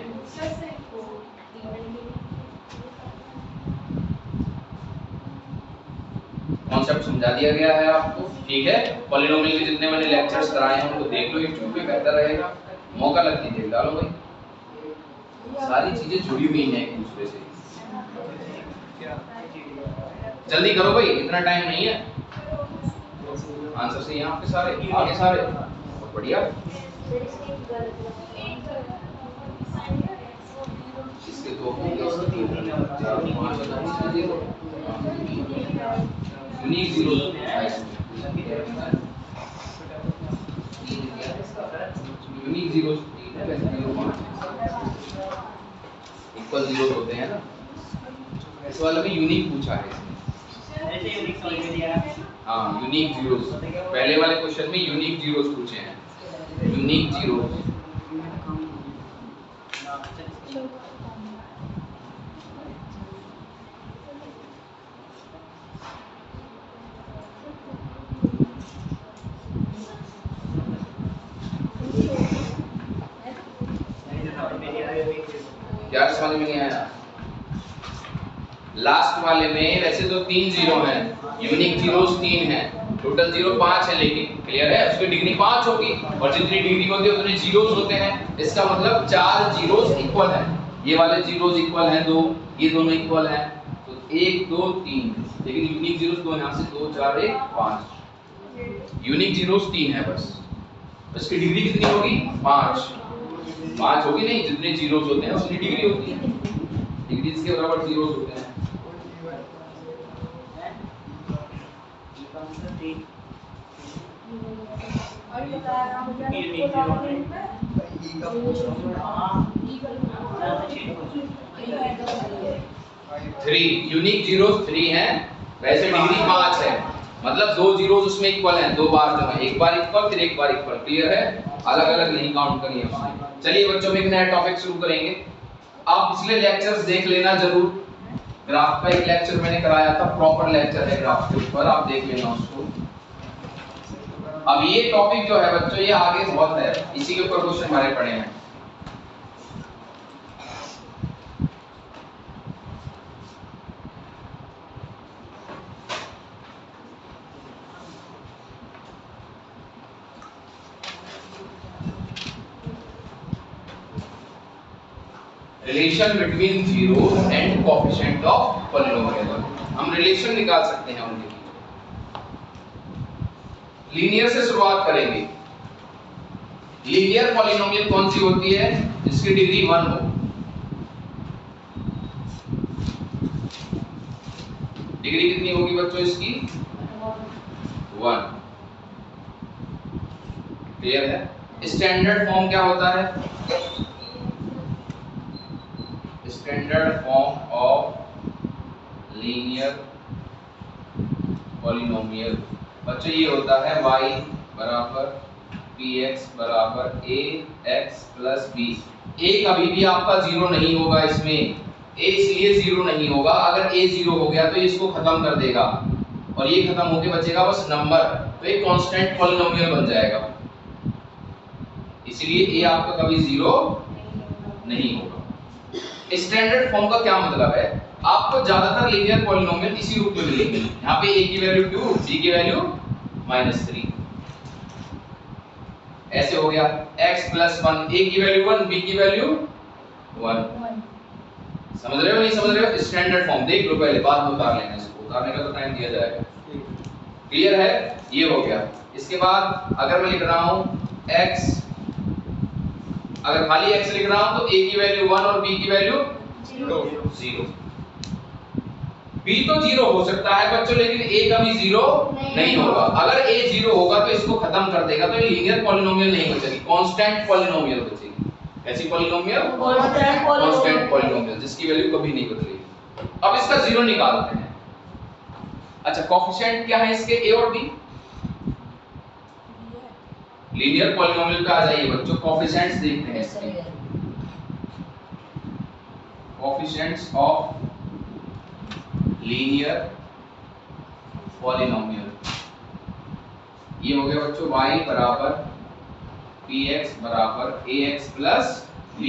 कॉन्सेप्ट समझा दिया गया है आपको, ठीक है। पॉलिनोमियल के जितने मैंने लेक्चर्स कराए हैं उनको देख लो यूट्यूब पे, बेहतर रहेगा। मौका लगती देख डालो भाई, सारी चीजें जुड़ी हुई हैं एक दूसरे से। जल्दी करो भाई, इतना टाइम नहीं है। आंसर सही है आपके सारे, आगे सारे बहुत बढ़िया। इसके दो unique zero unique zero equal zero होते हैं ना, इस वाले में यूनिक पूछा है। हाँ यूनिक जीरोस, पहले वाले क्वेश्चन में यूनिक जीरोस पूछे हैं, यूनिक जीरोस। क्या समझ में नहीं आया? लास्ट वाले में वैसे तो 3 जीरो हैं, यूनिक जीरोस 3 हैं, टोटल जीरो 5 है, लेकिन क्लियर है उसकी डिग्री 5 होगी, और जितनी डिग्री होती है उतने जीरोस होते हैं। इसका मतलब 4 जीरोस इक्वल हैं, ये वाले जीरोस इक्वल हैं 2, ये दोनों इक्वल हैं, तो 1 2 3, लेकिन यूनिक जीरोस दो, यहाँ से 2 4 1 5, यूनिक जीरोस 3 है बस। इसकी डिग्री कितनी होगी? 5 होगी नहीं, जितने जीरोस होते हैं उसकी डिग्री होती है, डिग्री इसके बराबर जीरोस होते हैं। थ्री यूनिक जीरोस 3 हैं, वैसे डिग्री 5 है, मतलब 2 जीरोस उसमें इक्वल हैं, 2 बार जमा, एक बार इक्वल फिर एक बार इक्वल, क्लियर है? अलग अलग नहीं काउंट करनी है उसमें। चलिए बच्चों में एक नया टॉपिक शुरू करेंगे। आप पिछले लेक्चर्स देख लेना जरूर, ग्राफ का एक लेक्चर मैंने कराया था, प्रॉपर लेक्चर है ग्राफ के ऊपर, आप देख लेना उसको। अब ये टॉपिक जो है बच्चों ये आगे बहुत है, इसी के ऊपर क्वेश्चन हमारे पड़े हैं। Relation between zero and coefficient of polynomial. हम रिलेशन निकाल सकते हैं उनके। लीनियर से शुरुआत करेंगे। लीनियर पॉलिनोमियल कौन सी होती है? जिसकी डिग्री 1 हो। डिग्री कितनी होगी बच्चों इसकी? 1। क्लियर है? स्टैंडर्ड फॉर्म क्या होता है? Standard form of linear polynomial बच्चों ये होता है y बराबर px बराबर ax प्लस b। a कभी भी आपका जीरो नहीं होगा इसमें, a इसलिए जीरो नहीं होगा, अगर a जीरो हो गया तो इसको खत्म कर देगा और ये खत्म होके बचेगा बस नंबर, तो एक कांस्टेंट पॉलिनोमियल बन जाएगा, इसलिए a आपका कभी जीरो नहीं होगा। स्टैंडर्ड फॉर्म का क्या मतलब है? आपको ज्यादातर लीनियर पॉलिनोमियल इसी रूप में मिलेंगे, यहाँ पे a की वैल्यू 2, b की वैल्यू -3, ऐसे हो गया। x + 1, a की वैल्यू 1, b की वैल्यू 1। समझ रहे हो नहीं समझ रहे हो? स्टैंडर्ड फॉर्म देख लो पहले, बाद में उतार लेना, इसको उतारने का तो टाइम दिया जाएगा। क्लियर है? ये हो गया। इसके बाद अगर मैं लिख रहा हूं x, अगर खाली x लिख रहा हूं तो a की वैल्यू 1 और b की वैल्यू 0। b तो 0 हो सकता है बच्चों, लेकिन a कभी 0 नहीं होगा। अगर a 0 होगा तो इसको खत्म कर देगा, तो ये लीनियर पॉलिनोमियल नहीं बचेगी, कांस्टेंट पॉलिनोमियल बचेगी। ऐसी पॉलिनोमियल कांस्टेंट पॉलिनोमियल जिसकी वैल्यू कभी नहीं बदलेगी। अब इसका 0 निकालते हैं। अच्छा कोएफिशिएंट क्या है इसके, a और b? लीनियर पॉलिनोमियल पे आ जाइए बच्चों, कोएफिशिएंट्स देखते हैं इसके। कोएफिशिएंट्स ऑफ लीनियर पॉलिनोमियल, ये हो गया बच्चों y बराबर px बराबर ax प्लस b।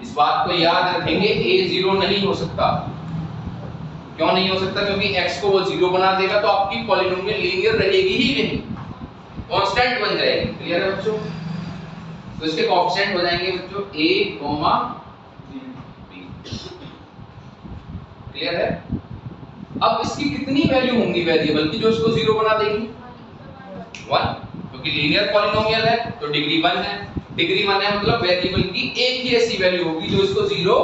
इस बात को याद रखेंगे, a 0 नहीं हो सकता। क्यों नहीं हो सकता? क्योंकि x को वो 0 बना देगा तो आपकी पॉलिनोमियल लीनियर रहेगी ही नहीं, कांस्टेंट बन जाएगी। क्लियर है बच्चों? तो इसके कोएफिशिएंट हो जाएंगे बच्चों a, b। क्लियर है? अब इसकी कितनी वैल्यू होंगी वेरिएबल की जो इसको 0 बना देगी? 1, क्योंकि लीनियर पॉलिनोमियल है तो डिग्री 1 है। डिग्री 1 है मतलब वेरिएबल की एक ही ऐसी वैल्यू होगी जो इसको 0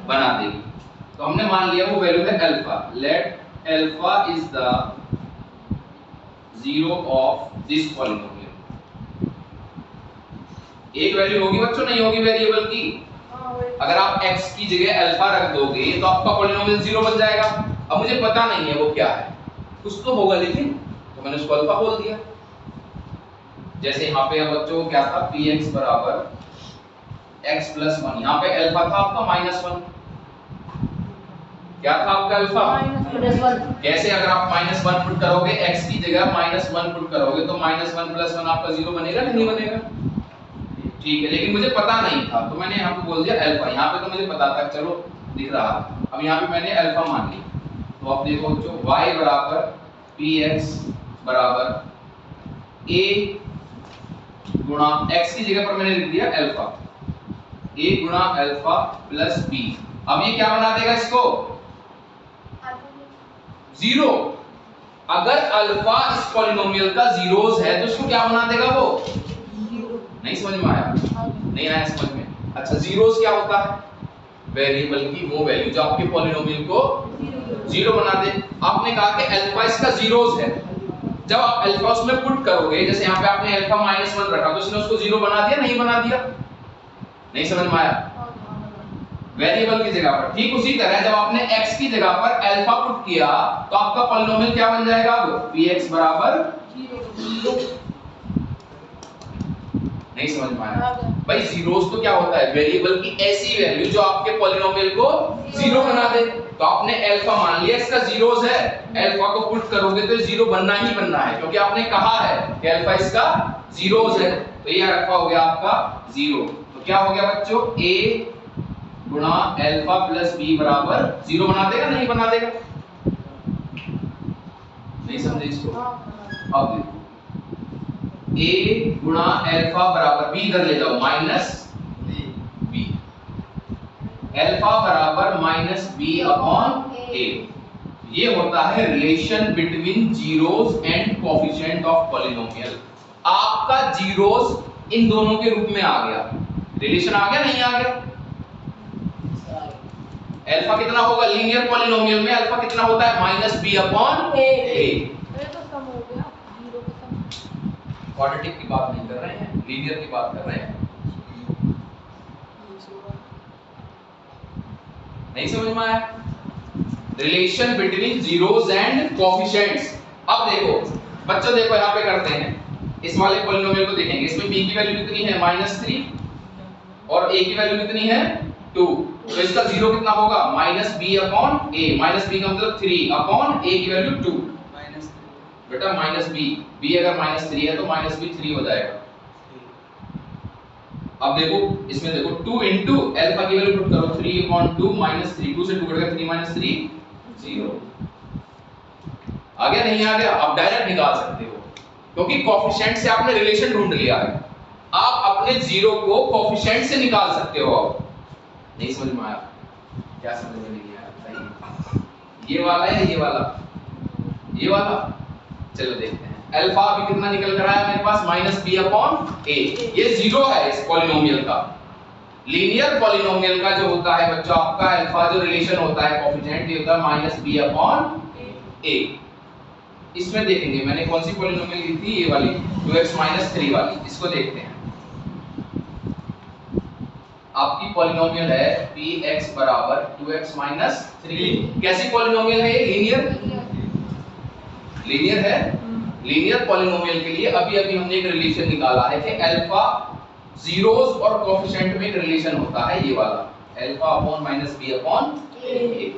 बना देगी। तो हमने मान लिया वो वैल्यू है alpha. Let alpha is the 0 of this polynomial. एक वैल्यू होगी बच्चों, नहीं होगी वेरिएबल की? अगर आप x की जगह अल्फा रख दोगे तो आपका पॉलिनोमियल 0 बन जाएगा। अब मुझे पता नहीं है वो क्या है, कुछ तो होगा लेकिन, तो मैंने उसको अल्फा बोल दिया। जैसे यहाँ पे बच्चों क्या था, px बराबर x प्लस 1, यहाँ पे अल्फा था आपका -1। क्या था आपका अल्फा? -1। कैसे? अगर आप -1 पुट करोगे, x की जगह -1 पुट करोगे तो -1 प्लस 1 आपका 0 बनेगा कि नहीं बनेगा? ठीक है, लेकिन मुझे पता नहीं था तो मैंने यहाँ पे बोल दिया अल्फा। यहाँ पे तो मुझे पता था, चलो दिख रहा। अब यहाँ पे मैंने अल्फा मान लिया। तो अब देखो बच्चों, y बराबर px बराबर a गुणा x की जगह पर मैंने लिख दिया अल्फा, a गुणा अल्फा प्लस b। अब ये क्या बना देगा इसको? 0। अगर अल्फा इस पॉलिनोमियल का जीरोस है तो इसको क्या बना देगा वो? नहीं समझ में आया? नहीं आया समझ में? अच्छा, जीरोस क्या होता है? वेरिएबल की वो वैल्यू जो आपके पॉलिनोमियल को 0 बना दे। आपने कहा कि अल्फा इसका जीरोस है। जब आप अल्फा उसमें पुट करोगे, जैसे यहाँ पे आपने अल्फा -1 रखा तो इसने उसको 0 बना दिया, नहीं बना दिया? नहीं समझ में आया? वेरिएबल की जगह पर। ठीक उसी तरह जब आपने x की जगह पर अल्फा पुट किया तो आपका पॉलिनोमियल क्या बन जाएगा? अब px बराबर 0। नहीं समझ में आया? भाई जीरोस तो क्या होता है? वेरिएबल की ऐसी वैल्यू जो आपके पॉलिनोमियल को 0 बना दे। तो आपने अल्फा मान लिया इसका जीरोस है, अल्फा को पुट करोगे तो 0 बनना ही बनना है, क्योंकि आपने कहा है कि अल्फा इसका जीरोस है। तो ये अल्फा हो गया आपका 0। तो क्या हो गया बच्चों? a गुणा अल्फा प्लस b बराबर 0 बना देगा, नहीं बना देगा? नहीं समझे इसको? अब देखो, a गुणा अल्फा बराबर b इधर ले जाओ माइनस b, अल्फा बराबर -b अपॉन a। ये होता है relation between zeros and coefficient of polynomial. आपका जीरोस इन दोनों के रूप में आ गया, रिलेशन आ गया, नहीं आ गया? अल्फा कितना होगा लीनियर पॉलिनोमियल में? अल्फा कितना होता है? -b upon a। ये तो कम हो गया, 0 का कम। क्वाड्रेटिक की बात नहीं कर रहे हैं, लीनियर की बात कर रहे हैं। नहीं समझ में आया? Relation between zeros and coefficients. अब देखो बच्चों, देखो यहाँ पे करते हैं, इस वाले पॉलिनोमियल को देखेंगे। इसमें b की वैल्यू कितनी है? -3 और a की वैल्यू कितनी है? 2। तो इसका 0 कितना होगा? -b upon a। -b का मतलब 3 अपॉन a की वैल्यू 2। बेटा -b, b अगर -3 है तो -b 3 हो जाएगा। अब देखो इसमें देखो 2 इनटू अल्फा की वैल्यू पुट करो, 3 अपॉन 2 -3, 2 से 2 कटेगा, 3 - 3 0। आ गया, नहीं आ गया? आप डायरेक्ट निकाल सकते हो क्योंकि कोएफिशिएंट से आपने रिलेशन ढूंढ लिया है। आप अपने 0 को कोएफिशिएंट से निकाल सकते हो। नहीं समझ में आया? क्या समझ में नहीं आया बताइए? ये वाला है, ये वाला, ये वाला। चलो देखते हैं। अल्फा अभी कितना निकल कर आया मेरे पास? -b upon a। ये 0 है इस पॉलिनोमियल का। लीनियर पॉलिनोमियल का जो होता है बच्चों आपका अल्फा जो रिलेशन होता है कोएफिशिएंट, ये होता है -b अपॉन a। इसमें देखेंगे मैंने कौन सी पॉलिनोमियल ली थी, ये वाली 2x - 3 वाली। इसको देखते हैं। आपकी पॉलिनोमियल है px बराबर 2x - 3। कैसी पॉलिनोमियल है ये? लीनियर, लीनियर है। लीनियर पॉलिनोमियल के लिए अभी अभी हमने एक रिलेशन निकाला है कि अल्फा जीरोस और कोएफिशिएंट में एक रिलेशन होता है, ये वाला alpha upon minus B upon A.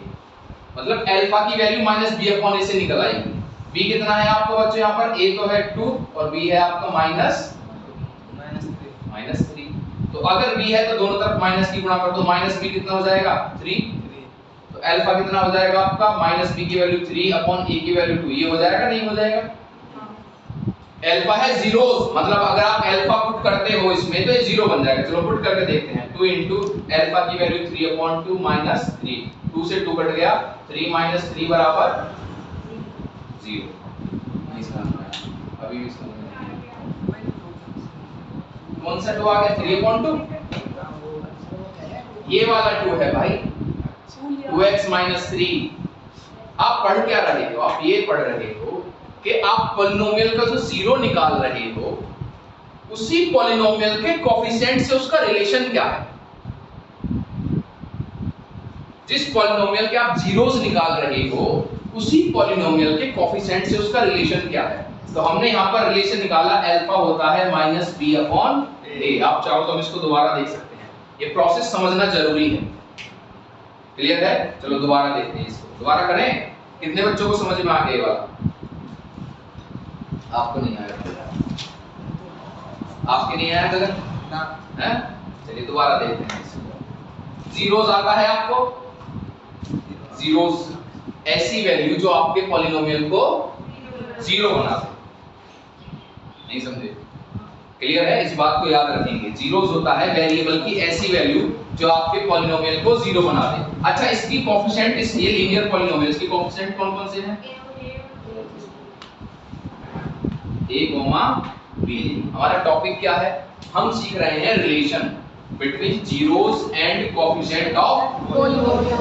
मतलब अल्फा की value minus B upon A से निकल आएगी। बी कितना है आपको बच्चों यहाँ पर, ए तो है 2 और बी है आपका माइनस 3। तो अगर बी है तो दोनों तरफ माइनस की गुणा कर दो, माइनस बी कितना हो जाएगा 3। तो अल्फा कितना हो जाएगा आपका, माइनस बी की वैल्यू 3 अपॉन ए की वैल्यू 2। ये हो जाएगा नहीं हो जाएगा? अल्फा है जीरोस, मतलब अगर आप अल्फा पुट करते हो इसमें तो ये जीरो बन जाएगा। चलो पुट करके देखते हैं। 2 इनटू अल्फा की वैल्यू 3 अपॉन 2 माइनस 3, 2 से 2 कट गया, 3 माइनस 3 बराबर 0। नहीं समझ में आया? अभी भी समझ में नहीं आया। कौन सा 2 आ गया? 3 अपॉन 2, ये वाला 2 है भाई, 2x माइनस 3। आप पढ़ क्या रहे हो? आप ये पढ़ रहे हो कि आप पॉलिनोमियल का जो जीरो निकाल रहे हो उसी पॉलिनोमियल के कोएफिशिएंट से उसका रिलेशन क्या है। जिस पॉलिनोमियल के आप जीरोस निकाल रहे हो उसी पॉलिनोमियल के कोएफिशिएंट से उसका रिलेशन क्या है। तो हमने यहाँ पर रिलेशन निकाला, अल्फा होता है माइनस बी अपॉन ए। आप चाहो तो हम इसको दोबारा देख सकते हैं, ये प्रोसेस समझना जरूरी है। क्लियर है? चलो दोबारा देखते हैं इसको, दोबारा करें। कितने बच्चों को समझ में आ गया ये वाला? आपको नहीं आया? आपके नहीं आया कलर ना है? चलिए दोबारा देखते हैं इसको। जीरोस आता है आपको, जीरोस ऐसी वैल्यू जो आपके पॉलिनोमियल को जीरो बना दे। नहीं समझे? क्लियर है? इस बात को याद रखेंगे। जीरोस होता है वेरिएबल की ऐसी वैल्यू जो आपके पॉलिनोमियल को जीरो बना दे। अच्छा, इसकी कोएफिशिएंट, ये लीनियर पॉलिनोमियल्स की कोएफिशिएंट कौन-कौन से हैं? a, b। हमारा टॉपिक क्या है? हम सीख रहे हैं relation between zeros and coefficient of polynomial.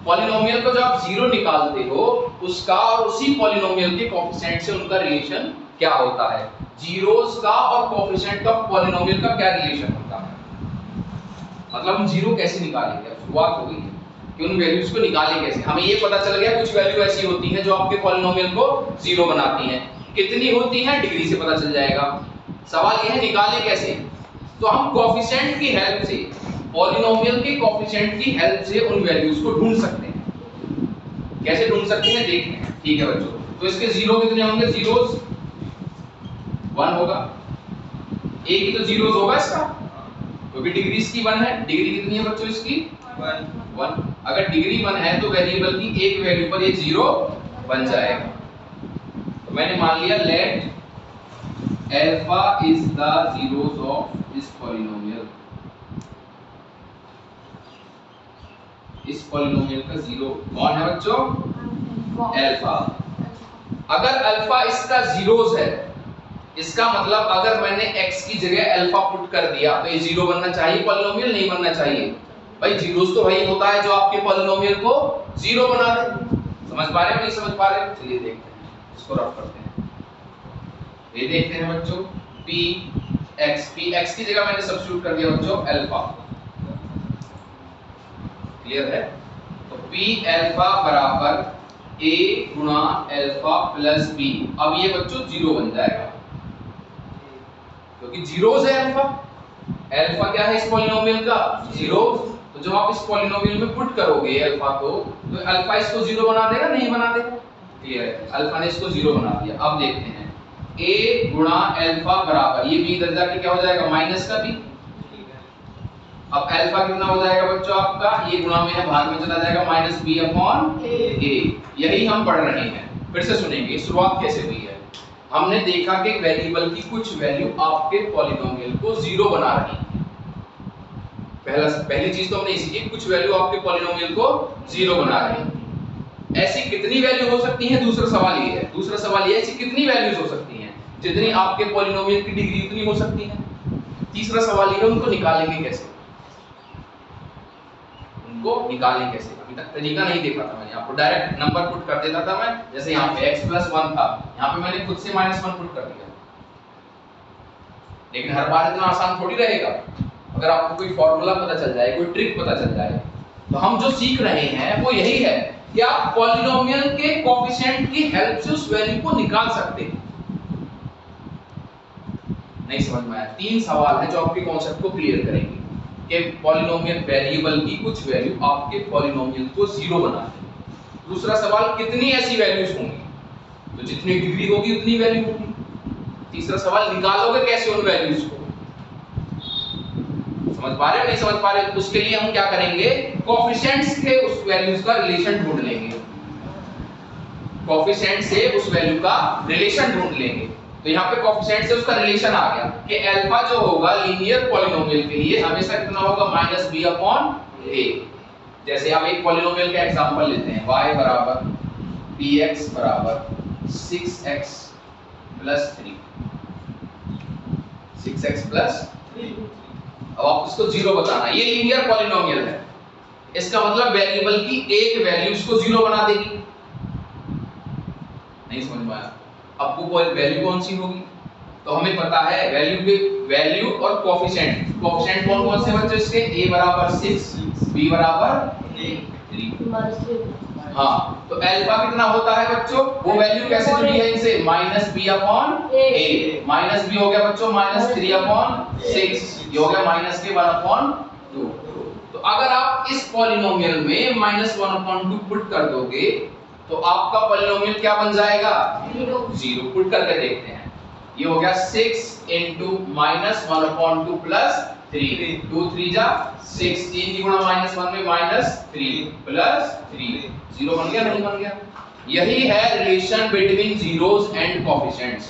Polynomial को जब आप जीरो निकालते हो उसका और उसी पॉलिनोमियल के कोएफिशिएंट से उनका रिलेशन क्या होता है। जीरोस का और कोएफिशिएंट ऑफ पॉलिनोमियल का क्या रिलेशन होता है, मतलब हम जीरो कैसे निकालेंगे। अब शुरुआत हो गई है कि उन वैल्यूज को निकालें कैसे। हमें ये पता चल गया कुछ वैल्यू ऐसी होती हैं जो आपके पॉलिनोमियल को जीरो बनाती हैं। कितनी होती हैं डिग्री से पता चल जाएगा। सवाल यह है निकालें कैसे। तो हम कोएफिशिएंट की हेल्प से, पॉलिनोमियल के कोएफिशिएंट की हेल्प से उन वैल्यूज को ढूंढ सकते हैं। कैसे ढूंढ सकते हैं देखते हैं। ठीक है बच्चों, तो इसके जीरो कितने होंगे? जीरोस 1 होगा। ए की तो जीरोस होगा इसका, क्योंकि डिग्री इसकी 1 है। डिग्री कितनी है बच्चों इसकी? 1। अगर डिग्री 1 है तो वेरिएबल की एक वैल्यू पर ये जीरो बन जाएगा। तो मैंने मान लिया let alpha is the zeros of this polynomial. इस पॉलिनोमियल का जीरो कौन है बच्चों? अल्फा। अगर अल्फा इसका जीरोस है, इसका मतलब अगर मैंने x की जगह अल्फा पुट कर दिया तो ये जीरो बनना चाहिए पॉलिनोमियल, नहीं बनना चाहिए भाई। जीरोस तो वही होता है जो आपके पॉलिनोमियल को जीरो बना दे। समझ पा रहे हो नहीं समझ पा रहे हो? चलिए देखते हैं, इसको रफ करते हैं। ये देखते हैं बच्चों, px की जगह मैंने सब्स्टिट्यूट कर दिया बच्चों अल्फा। क्लियर है? तो p अल्फा बराबर a गुणा अल्फा प्लस b। अब ये बच्चों जीरो बन जाएगा क्योंकि जीरोस है अल्फा। अल्फा क्या है इस पॉलिनोमियल का? जीरोस। तो जब आप इस पॉलिनोमियल में पुट करोगे अल्फा को तो अल्फा इसको जीरो बना देगा, नहीं बना देगा? क्लियर है? अल्फा ने इसको जीरो बना दिया। अब देखते हैं a गुणा अल्फा बराबर, ये b इधर जाके क्या हो जाएगा? माइनस का b। अब अल्फा कितना हो जाएगा बच्चों आपका? ये गुणा में है, भाग में चला जाएगा, माइनस b अपॉन a। यही हम पढ़ रहे हैं। फिर से सुनेंगे शुरुआत कैसे हुई है। हमने देखा कि वेरिएबल की कुछ वैल्यू आपके पॉलिनोमियल को जीरो बना रही है। पहली चीज तो हमने सीखी, कुछ वैल्यू आपके पॉलिनोमियल को जीरो बना रही है। ऐसी कितनी वैल्यू हो सकती है? दूसरा सवाल ये है। दूसरा सवाल ये है ऐसी कितनी वैल्यूज हो सकती हैं? जितनी आपके पॉलिनोमियल की डिग्री उतनी हो सकती है। तीसरा सवाल ये है उनको निकालेंगे कैसे। उनको निकालें कैसे? अभी तक तरीका नहीं देखा था मैंने आपको, डायरेक्ट नंबर पुट कर देता था मैं। जैसे यहाँ पे x + 1 था, यहाँ पे मैंने खुद से -1 पुट कर दिया। लेकिन हर बार इतना आसान थोड़ी रहेगा। अगर आपको कोई फॉर्मूला पता चल जाए, कोई ट्रिक पता चल जाए, तो हम जो सीख रहे हैं वो यही है कि आप पॉलिनोमियल के कोएफिशिएंट की हेल्प से उस वैल्यू को निकाल सकते हैं। नहीं समझ में आया? 3 सवाल है जो आपके कॉन्सेप्ट को क्लियर करेंगे कि पॉलिनोमियल वेरिएबल की कुछ वैल्यू आपके पॉलिनोमियल को 0 बनाते हैं। दूसरा सवाल, कितनी ऐसी वैल्यूज होंगी, तो जितनी डिग्री होगी उतनी वैल्यू होगी। तीसरा सवाल, निकालोगे कैसे उन वैल्यूज को। समझ पा रहे हो? नहीं समझ पा रहे हो? उसके लिए हम क्या करेंगे, कोएफिशिएंट्स के उस वैल्यूज का रिलेशन ढूंढ लेंगे। कोएफिशिएंट से उस वैल्यू का रिलेशन ढूंढ लेंगे। तो यहाँ पे कोएफिशिएंट से उसका रिलेशन आ गया कि अल्फा जो होगा लीनियर पॉलिनोमियल के लिए हमेशा कितना होगा, -b/a। जैसे आप एक पॉलिनोमियल का एग्जांपल लेते हैं, y बराबर px बराबर 6x + 3, 6x + 3। अब आप उसको 0 बताना, ये लीनियर पॉलिनोमियल है, इसका मतलब वेरिएबल की एक वैल्यू उसको 0 बना देगी। नहीं समझ में आया? आपको कोई वैल्यू कौन सी होगी, तो हमें पता है वैल्यू और कोएफिशिएंट कौन कौन से बच्चों इसके, a बराबर 6, b बराबर 3। हाँ, तो अल्फा कितना होता है बच्चों, वो वैल्यू कैसे जुड़ी है इनसे, -b/a। माइनस b हो गया बच्चों -3/6, ये हो गया -1/2। तो अगर आप इस पॉलिनोमियल में -1/2 पुट कर दोगे तो आपका पॉलिनोमियल क्या बन जाएगा, 0। पुट करके देखते हैं, ये हो गया 6 * -1/2 + 3, 2 3 जा 6, 3 की गुणा -1 में -3 + 3, 0 बन गया, नहीं बन गया? यही है relation between zeros and coefficients.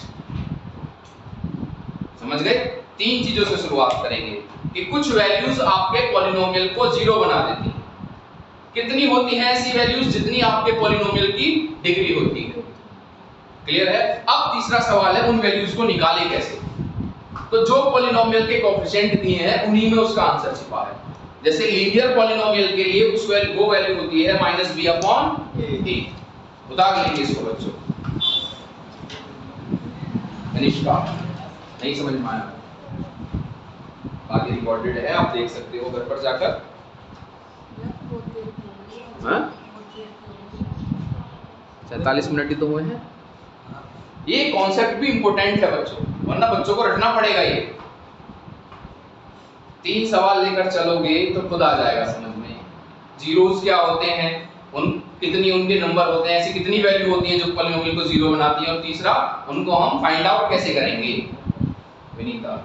समझ गए? 3 चीजों से शुरुआत करेंगे कि कुछ वैल्यूज आपके पॉलिनोमियल को 0 बना देती हैं। कितनी होती हैं ऐसी वैल्यूज, जितनी आपके पॉलिनोमियल की डिग्री होती है। क्लियर है? अब तीसरा सवाल है, उन वैल्यूज को निकालें कैसे। तो जो पॉलिनोमियल के कोएफिशिएंट दिए हैं उन्हीं में उसका आंसर छिपा है। जैसे लीनियर पॉलिनोमियल के लिए वो वैल्यू होती है -b/a। उतार लेंगे इसको बच्चों। अनिष्का, नहीं समझ में आया? आगे रिकॉर्डेड है, आप देख सकते हो घर पर जाकर। हाँ, 47 मिनट ही तो हुए हैं। ये कॉन्सेप्ट भी इंपॉर्टेंट है बच्चों, वरना बच्चों को रटना पड़ेगा। ये 3 सवाल लेकर चलोगे तो खुद आ जाएगा समझ में। जीरोस क्या होते हैं, कितनी उनके नंबर होते हैं, ऐसी कितनी वैल्यू होती है जो पॉलिनोमियल को 0 बनाती है, और तीसरा उनको हम फाइंड आउट कैसे करेंगे। विनीता,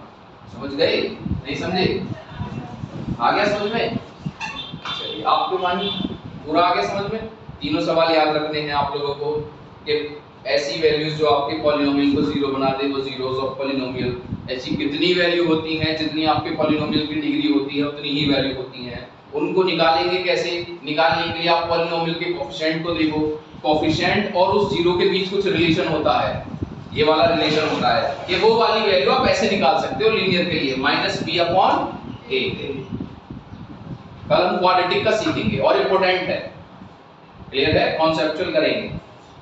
समझ गए? नहीं समझे? आ गया समझ में? चलिए, आपको मानी पूरा आ गया समझ में? तीनों सवाल याद रखने हैं आप लोगों को कि ऐसी वैल्यूज जो आपके पॉलिनोमियल को 0 बना दे वो जीरोस ऑफ पॉलिनोमियल। ऐसी कितनी वैल्यू होती हैं, जितनी आपके पॉलिनोमियल की डिग्री होती है उतनी ही वैल्यू होती हैं। उनको निकालेंगे कैसे? निकालने के लिए आप पॉलिनोमियल के कोएफिशिएंट को देखो, कोएफिशिएंट और उस 0 के बीच कुछ रिलेशन होता है, ये वाला रिलेशन होता है। ये वो वाली वैल्यू आप ऐसे निकाल सकते हो लीनियर के लिए, -b/a। कल हम क्वाड्रेटिक का सीखेंगे और इंपॉर्टेंट है। क्लियर है? कॉन्सेप्चुअल करेंगे।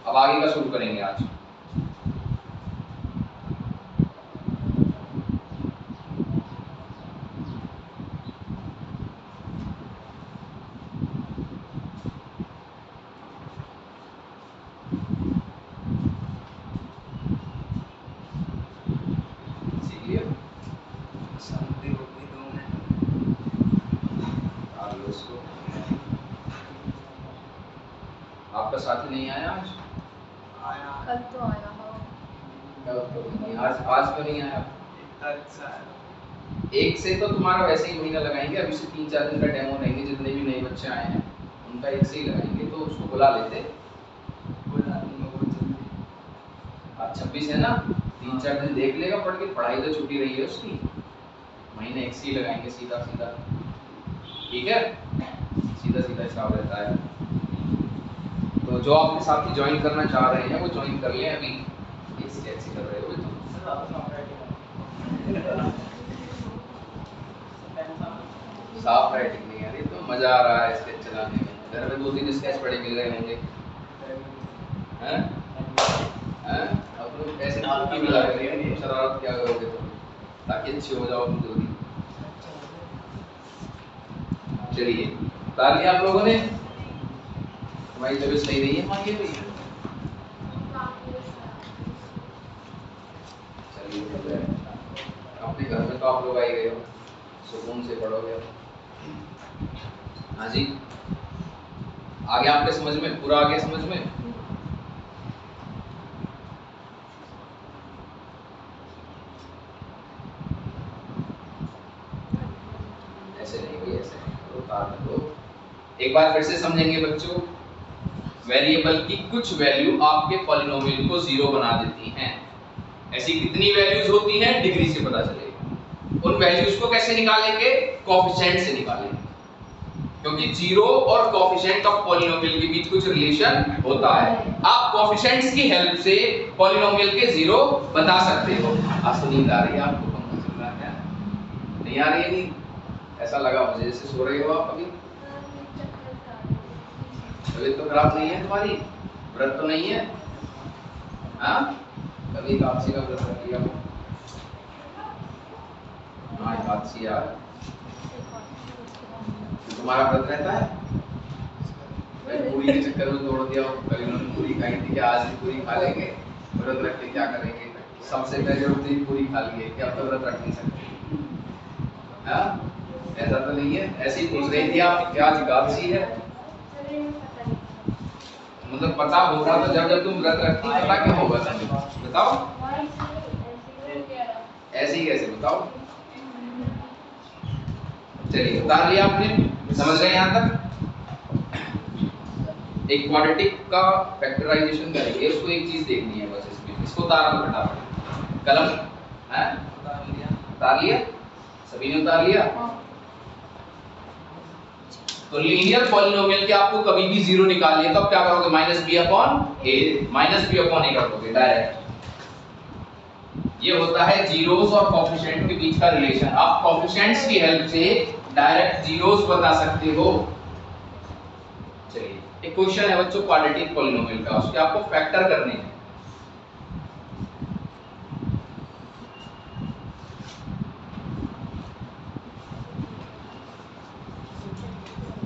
अब आगे का शुरू करेंगे आज। आपका साथी नहीं आया आज? कल तो आया हो। कल तो नहीं, आज तो नहीं आया। 1 से तो तुम्हारा वैसे ही महीना लगाएंगे, अभी से 3-4 दिन का डेमो रहेंगे, जितने भी नए बच्चे आए हैं उनका 1 से ही लगाएंगे, तो उसको बुला लेते। आज 26 है ना, 3-4 दिन देख लेगा पढ़ के, पढ़ाई तो छुट्टी रही है उसकी, महीने 1 से ही लगाएंगे सीधा सीधा। ठीक है, सीधा सीधा हिसाब रहता है। तो जो आपके साथ ही ज्वाइन करना चाह रहे हैं वो ज्वाइन कर लें। अभी ऐसे कर रहे हो तो साफ राइटिंग नहीं आ रही, तो मजा आ रहा है स्केच चलाने में। घर में 2-3 स्केच पड़े मिल रहे होंगे हैं? अब लोग ऐसे की मिला रहे हैं, शरारत क्या करोगे तो, ताकि अच्छे हो जाओ तुम जल्दी। चलिए, उतार लिया आप लोगों ने? हमारी तबीयत सही नहीं है, मांगिए भैया। ही गए हो, सुकून से पढ़ोगे। हाँ जी, आ गया आपके समझ में? पूरा आ गया समझ में? ऐसे नहीं भाई, ऐसे नहीं करो, तार दो। एक बार फिर से समझेंगे बच्चों। वेरिएबल की कुछ वैल्यू आपके पॉलिनोमियल को जीरो बना देती हैं। ऐसी कितनी वैल्यूज होती हैं डिग्री से पता चलेगा। उन वैल्यूज को कैसे निकालेंगे? कोएफिशिएंट से निकालेंगे, क्योंकि जीरो और कोएफिशिएंट ऑफ पॉलिनोमियल के बीच कुछ रिलेशन होता है। आप कोएफिशिएंट्स की हेल्प से पॉलिनोमियल के जीरो बता सकते हो। आज तो नींद आ रही है आपको? पंखा चल रहा है? नहीं आ रही है नींद? ऐसा लगा मुझे जैसे सो रहे हो आप अभी। तबीयत तो खराब नहीं है तुम्हारी? व्रत तो नहीं है? हाँ, कभी एकादशी का व्रत रख लिया? हाँ, एकादशी यार तुम्हारा व्रत रहता है? मैं पूरी के चक्कर में तोड़ दिया। कल इन्होंने पूरी खाई थी, क्या आज भी पूरी खा लेंगे? व्रत रख के क्या करेंगे? सबसे पहले उठते ही पूरी खा लिए, क्या अब तो व्रत रख नहीं सकते? हाँ, ऐसा तो नहीं है? ऐसे ही पूछ रही थी आप, क्या आज एकादशी है? मतलब पता होगा तो जब तुम व्रत रखती पता क्यों होगा तुम्हें? बताओ। ऐसे ही कैसे बताओ? चलिए, उतार लिया आपने? समझ गए यहाँ तक? एक क्वाड्रेटिक का फैक्टराइजेशन करेंगे, उसको एक चीज देखनी है बस इसमें। इसको उतार दो फटाफट। कलम है? उतार लिया? सभी ने उतार लिया? तो लीनियर पॉलिनोमियल के आपको कभी भी जीरो निकालनी है तो आप क्या करोगे? माइनस बी अपॉन ए, माइनस बी अपॉन ए कर दोगे डायरेक्ट। ये होता है जीरोस और कोएफिशिएंट के बीच का रिलेशन। आप कोएफिशिएंट्स की हेल्प से डायरेक्ट जीरोस बता सकते हो। चलिए, एक क्वेश्चन है बच्चों क्वाड्रेटिक पॉलिनोमियल का, उसके आपको फैक्टर करने हैं।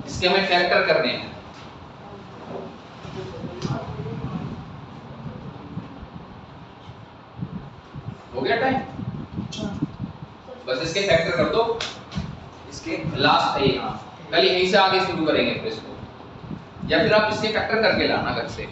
इसके हमें फैक्टर करने हैं। हो गया टाइम? बस इसके फैक्टर कर दो। इसके लास्ट है यहाँ, कल यहीं से आगे शुरू करेंगे फिर इसको, या फिर आप इसके फैक्टर करके लाना घर से।